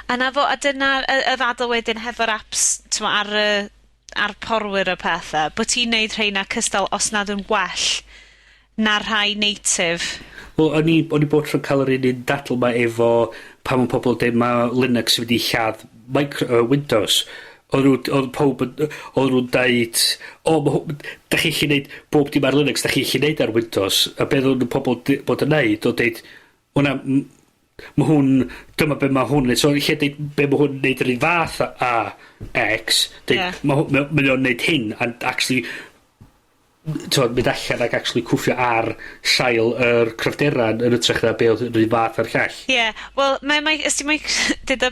[SPEAKER 2] A dyna y ddadl wedyn hefo'r apps ar porwyr y pethau, bod ti'n neud rheina cystal os nad yn well na'r rhai native.
[SPEAKER 3] Wel, o'n i bod trwy'n cael yr un dadl ma efo pan mae pobl dweud mae Linux wedi lladd Windows. Oedd nhw'n dweud, da chi chi wneud bob dim ar Linux, da chi chi wneud ar Windows. A beth oedd pobl bod yn neud, oedd dweud, dyma be mae hwn, so lle deud be mae hwn neud yr un fath a X, mae o'n neud hyn, and actually, mynd allan ac actually cwffio ar sail yr cryfderan yn ytrach na be oedd yr un fath ar llall.
[SPEAKER 2] Wel, ys ti dyd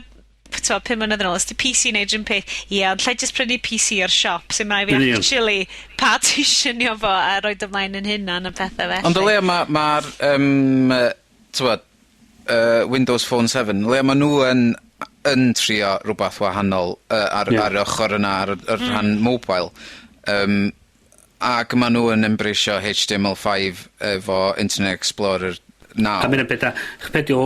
[SPEAKER 2] 5 mlynedd yn ôl, ys ti PC neud yn peth, ond llai just prynu PC o'r siop, sy'n rhaid fi actually partitionio fo a roed ymlaen yn hynna'n y pethau felly.
[SPEAKER 4] Ond o leia mae'r Windows Phone 7, le mae nhw yn trio rhywbeth wahanol ar y ochr yna, ar rhan mobile, ac mae nhw yn embrysio HTML5 efo Internet Explorer 9.
[SPEAKER 3] A mynd yn beth,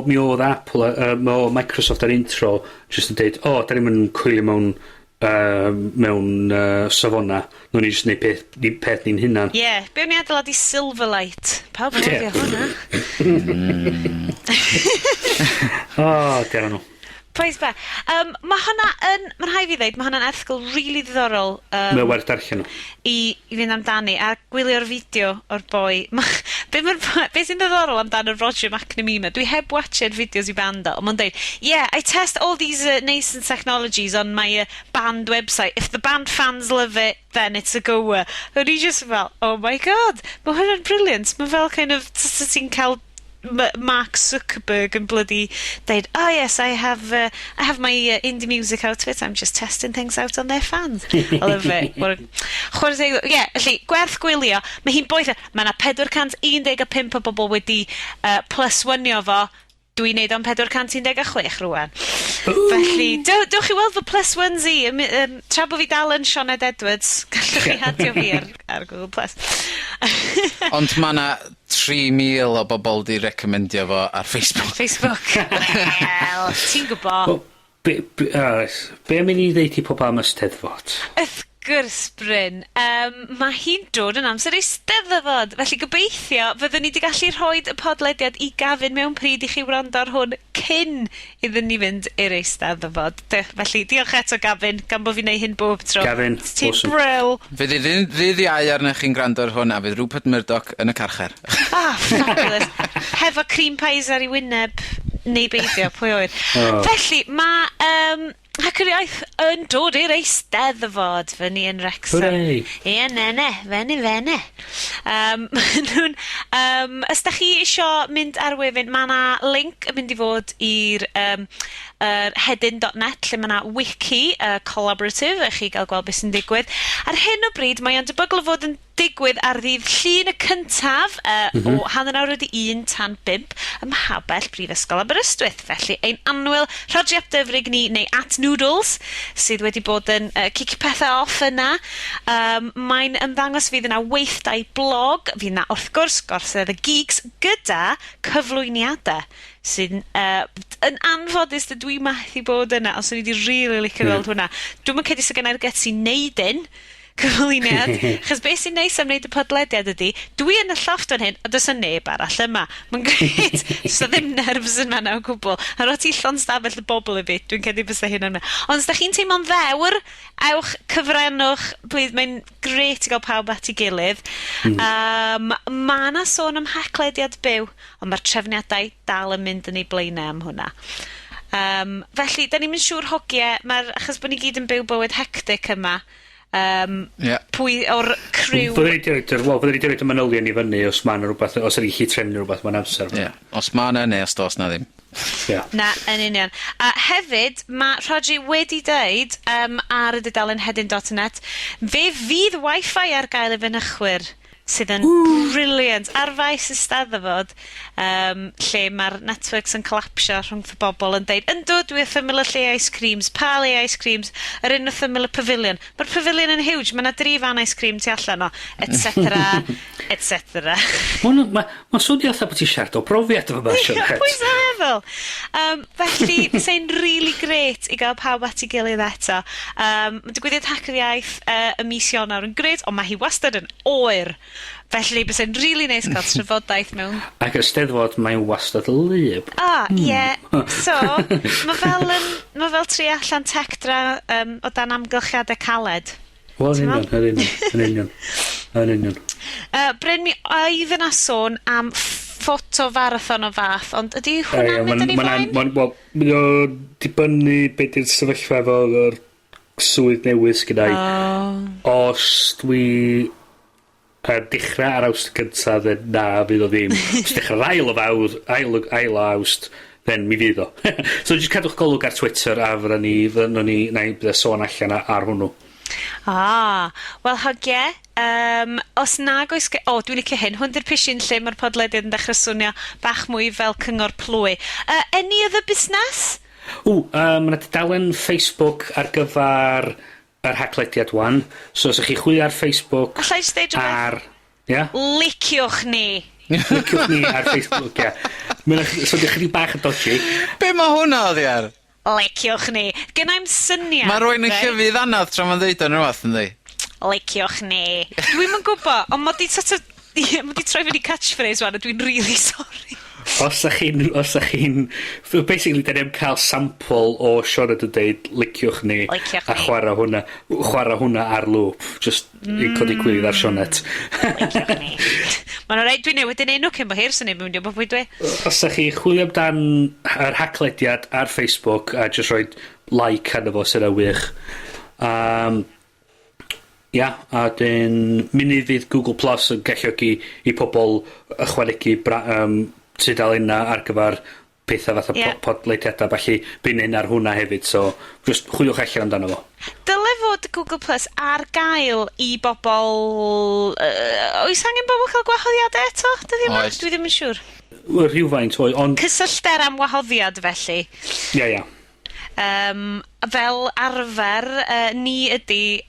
[SPEAKER 3] mi oedd Apple, o Microsoft ar intro, just yn dweud, da ni'n mynd coelio mewn safona, nhw'n ni just neud peth ni'n hynna.
[SPEAKER 2] Be o'n i adeilad i Silverlight? Pawb yn ofio hwnna.
[SPEAKER 3] Dera nhw.
[SPEAKER 2] Praise be. Mae hwnna mae'n rhaid fi ddeud, mae hwnna'n erthgol really ddiddorol.
[SPEAKER 3] Mae'n werth darllen nhw.
[SPEAKER 2] I fynd amdani, a gwylio'r fideo o'r boi. Be sy'n ddiddorol amdano Roger McNamee, dwi heb watched fideos I band o, ond mae'n dweud, I test all these nascent technologies on my band website. If the band fans love it, then it's a goer. And he just fel, oh my god, mae hwnna'n brilliant. Mae fel kind of, ti'n cael Mark Zuckerberg and bloody they'd yes I have my indie music outfit, I'm just testing things out on their fans. I love it. Felly gwerth gwylio, mae hi'n boeth, mae 'na 415 o bobl wedi plus one-io fo, dwi'n neud o'n 416 rwan. Felly, dewch chi weld fy plus one's I, tra bo fi dal yn Sioned Edwards, gallwch chi hadio fi ar Google Plus.
[SPEAKER 4] Ond mae 'na 3,000 o bobl di recomendio fo ar Facebook.
[SPEAKER 2] Wel, ti'n gwbo.
[SPEAKER 3] Be am I ni ddeud I pob am Eisteddfod?
[SPEAKER 2] Gwrs, Bryn. Mae hi'n dod yn amser Eisteddfod. Felly gobeithio fyddwn ni wedi gallu rhoi y podlediad I Gafin mewn pryd I chi wrando ar hwn cyn iddyn ni fynd i'r Eisteddfod. Felly, diolch eto Gafin, gan bo fi'n neud hyn bob tro.
[SPEAKER 3] Gafin,
[SPEAKER 2] ti'n bryl.
[SPEAKER 4] Fydd iau arna chi'n gwrando ar hwn a fydd Rupert Murdoch yn y carcher.
[SPEAKER 2] Fabulous. Hefo cream pies ar I wyneb neu beidio, pwy oed. Felly, mae Haclediad yn dod i'r Eisteddfod fyny yn Wrexham.
[SPEAKER 3] Hooray!
[SPEAKER 2] Fene. Os da chi isio mynd ar wefan, mae 'na link yn mynd I fod i'r hedyn.net, lle mae 'na wiki collaborative, a chi gael gweld beth sy'n digwydd. Ar hyn o bryd, mae o'n debygol o fod yn digwydd ar ddydd Llun y cyntaf o 1:01 tan 5 ym Mhabell Brifysgol Aberystwyth. Felly, ein anwyl rhodriap dyfrig ni, neu at Noodles, sydd wedi bod yn cicio pethau off yna. Mae'n ymddangos fydd yna weithdai blog, fydd yna wrth gwrs gorsedd y geeks gyda cyflwyniadau sy'n yn anffodus dwi methu bod yna, os o'n I wedi really licio weld hwnna. Dwi'n meddwl cedi sy'n gynnar get sy'n neud un cyflwyniad, chos beth sy'n neis am wneud y podlediad ydy, dwi yn y llofft fan hyn, a does yna neb arall yma. Mae'n greit, so ddim nerfs yn fanna o gwbl. A roi ti llon stafell y bobl I fi, dwi'n cedi bys hyn yna. Ond os da chi'n teimlo'n ddewr, ewch, cyfrannwch, plîs, mae'n greit I gael pawb at I gilydd. Mae 'na sôn am haclediad byw, ond mae'r trefniadau dal yn mynd yn ei blaenau am hwnna. Felly, da ni'n mynd siŵr hogiau, achos bod ni gyd yn byw bywyd hectic yma, pwy o'r criw...
[SPEAKER 3] Fydden ni di roed y manylion I fyny os ma'n rhywbeth, os ydy chi trefnu rhywbeth ma'n amser.
[SPEAKER 4] Os ma'n neu os dos na ddim.
[SPEAKER 2] Na, yn union. Hefyd, mae Rodri wedi dweud ar y dudalen hedyn.net, fe fydd Wi-Fi ar gael I fynychwyr sydd yn brilliant ar faes Eisteddfod, lle mae'r networks yn collapsio rhwng y bobl yn deud, yndw, dwi wrth ymyl y lle ice creams, pa le ice creams, yr un wrth ymyl y pavilion. Mae'r pavilion yn huge, mae 'na 3 fan ice cream tu allan o, etc.
[SPEAKER 3] Mae'n swnio atho bod ti siarad o brofiad efo ma, Sian Het.
[SPEAKER 2] Pwy sy'n meddwl? Felly, fysa'n really great I gael pawb at I gilydd eto. Mae digwyddiad Haclediaeth y mis Ionawr yn greit, ond mae hi wastad yn oer. Felly, bys e'n really neis cael trafodaeth mewn.
[SPEAKER 3] Ac Eisteddfod, mae'n wastad lyb.
[SPEAKER 2] So, mae fel tri allan tecdra o dan amgylchiadau caled.
[SPEAKER 3] Wel, yn union.
[SPEAKER 2] Bryn, mi oedd yna sôn am ffoto farathon o fath, ond ydy hwnna'n mynd yn ei flaen?
[SPEAKER 3] Mae'n dibynnu beth yw'r sefyllfa efo'r swydd newydd gyda'i. Os dwi dechrau ar awst gyntaf, then na, fydd o ddim. Os dechrau'r ail o awst, then mi fydd o. So, jyst cadwch golwg ar Twitter, a fyddwn ni bydd sôn allan ar hwnnw.
[SPEAKER 2] Wel, hogie, os nag oes... dwi'n licio hyn. Hwn di'r pishin lle mae'r podlediad yn dechrau swnio bach mwy fel cyngor plwy. Any other business?
[SPEAKER 3] Mae'n dalen Facebook ar gyfer yr Haclediad 1. So, os ych chi chwilio ar Facebook...
[SPEAKER 2] Allai stage o beth? Liciwch ni.
[SPEAKER 3] Liciwch ni ar Facebook, ia. So, ddech chi bach yn dodgy.
[SPEAKER 4] Be mae hwnna oddi ar?
[SPEAKER 2] Liciwch ni. Gynnau'n syniad.
[SPEAKER 4] Mae rwy'n yn cyfydd anodd tra ma'n ddeud o'n rhywbeth, ynddi?
[SPEAKER 2] Liciwch ni. Dwi'n yn gwybod, ond mae di troi fyny catchphrase wan, a dwi'n really sorry.
[SPEAKER 3] Os ych chi'n... Basically, da ni'n cael sample o Sioned yn deud, liciwch ni, a chwarae hwnna ar loop. Just i codi gwydd ar Sioned.
[SPEAKER 2] Liciwch ni. Mae'n rhaid, dwi'n newid yn enw cyn bo hir, sy'n ei mwynio bo pwy dwi.
[SPEAKER 3] Os ych chi chwilio amdan yr Haclediad ar Facebook, a just rhoi like arno fo sy'n wych. A dyn munud fydd Google Plus yn galluogi i pobl ychwanegu sydd dal yna ar gyfer pethau fatha podleidiadau, felly by'n un ar hwnna hefyd, so just chwiliwch allan amdano fo.
[SPEAKER 2] Dyle fod Google Plus ar gael i bobl... oes angen bobl cael gwahoddiadau eto? Dwi ddim yn siŵr.
[SPEAKER 3] Rhywfaint, ond...
[SPEAKER 2] Cysyllter am wahoddiad, felly.
[SPEAKER 3] Ia.
[SPEAKER 2] Fel arfer, ni ydi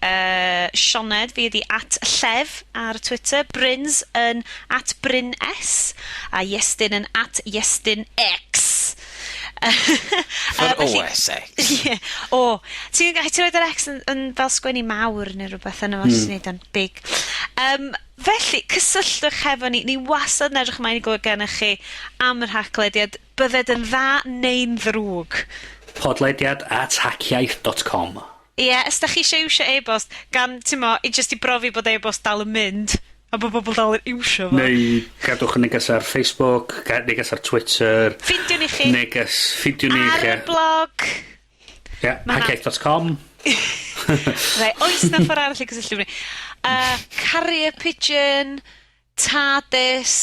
[SPEAKER 2] Sioned, fi ydi @llef ar Twitter, Bryns yn @BrynS, a Iestyn yn @IestynX.
[SPEAKER 4] For OSX.
[SPEAKER 2] Ti'n roed yr X yn fel sgwennu mawr neu rhywbeth yn yma, sy'n neud yn big. Felly, cysylltwch hefo ni. Ni wastad yn edrych ymlaen i gwybod gennych chi am yr Haclediad. Bydded yn dda neu'n ddrwg.
[SPEAKER 3] podlediad@hackiaeth.com.
[SPEAKER 2] Os da chi eisiau e-bost, gan, i just i brofi bod e-bost dal yn mynd, a bod bobl dal yn iwsio fo.
[SPEAKER 3] Neu gadwch yn neges ar Facebook, neges ar Twitter.
[SPEAKER 2] Ffindiwn i chi.
[SPEAKER 3] Ffindiwn i chi.
[SPEAKER 2] Ar y blog.
[SPEAKER 3] hackiaeth.com.
[SPEAKER 2] Oes na ffordd arall i gysylltu ni. Carrier Pigeon, TARDIS,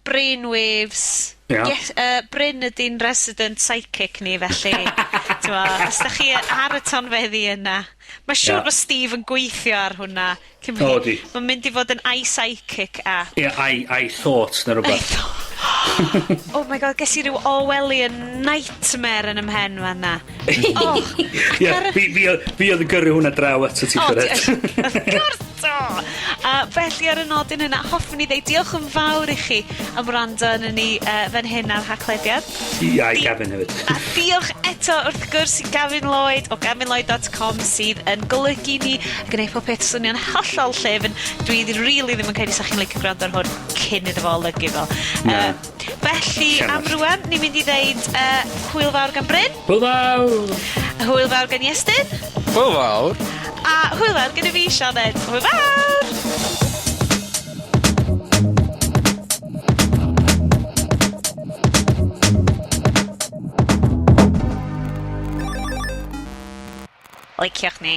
[SPEAKER 2] Brainwaves... Bryn ydy'n resident psychic ni, felly. Os da chi ar y tonfeddi yna. Mae siŵr bod Steve yn gweithio ar hwnna. Mae'n mynd i fod yn i-psychic app.
[SPEAKER 3] I-thought, na rhywbeth.
[SPEAKER 2] Oh my god, ges i ryw Orwellian nightmare yn ymhen fanna.
[SPEAKER 3] Fi oedd yn gyrru hwnna draw at y ti ffyrir.
[SPEAKER 2] Felly ar y nodyn yna, hoffwn ni ddeud diolch yn fawr i chi am wrando yn ni fan hyn ar Haclediad.
[SPEAKER 3] I Gavin hefyd.
[SPEAKER 2] A diolch eto wrth gwrs i Gavin Lloyd o gavinloyd.com sydd yn golygu ni a gwneud pob peth swnio'n hollol llefyn. Dwi really ddim yn credu sa'ch chi'n licio gwrando ar hwn cyn iddo fo olygu fel. Felly am rwan, ni'n mynd i ddeud hwyl fawr gan Bryn.
[SPEAKER 3] Hwyl fawr.
[SPEAKER 2] Hwyl fawr gan Iestyn.
[SPEAKER 4] Hwyl fawr.
[SPEAKER 2] A hwyl fawr gan y fi, Sioned. Hwyl fawr. Liciwch ni.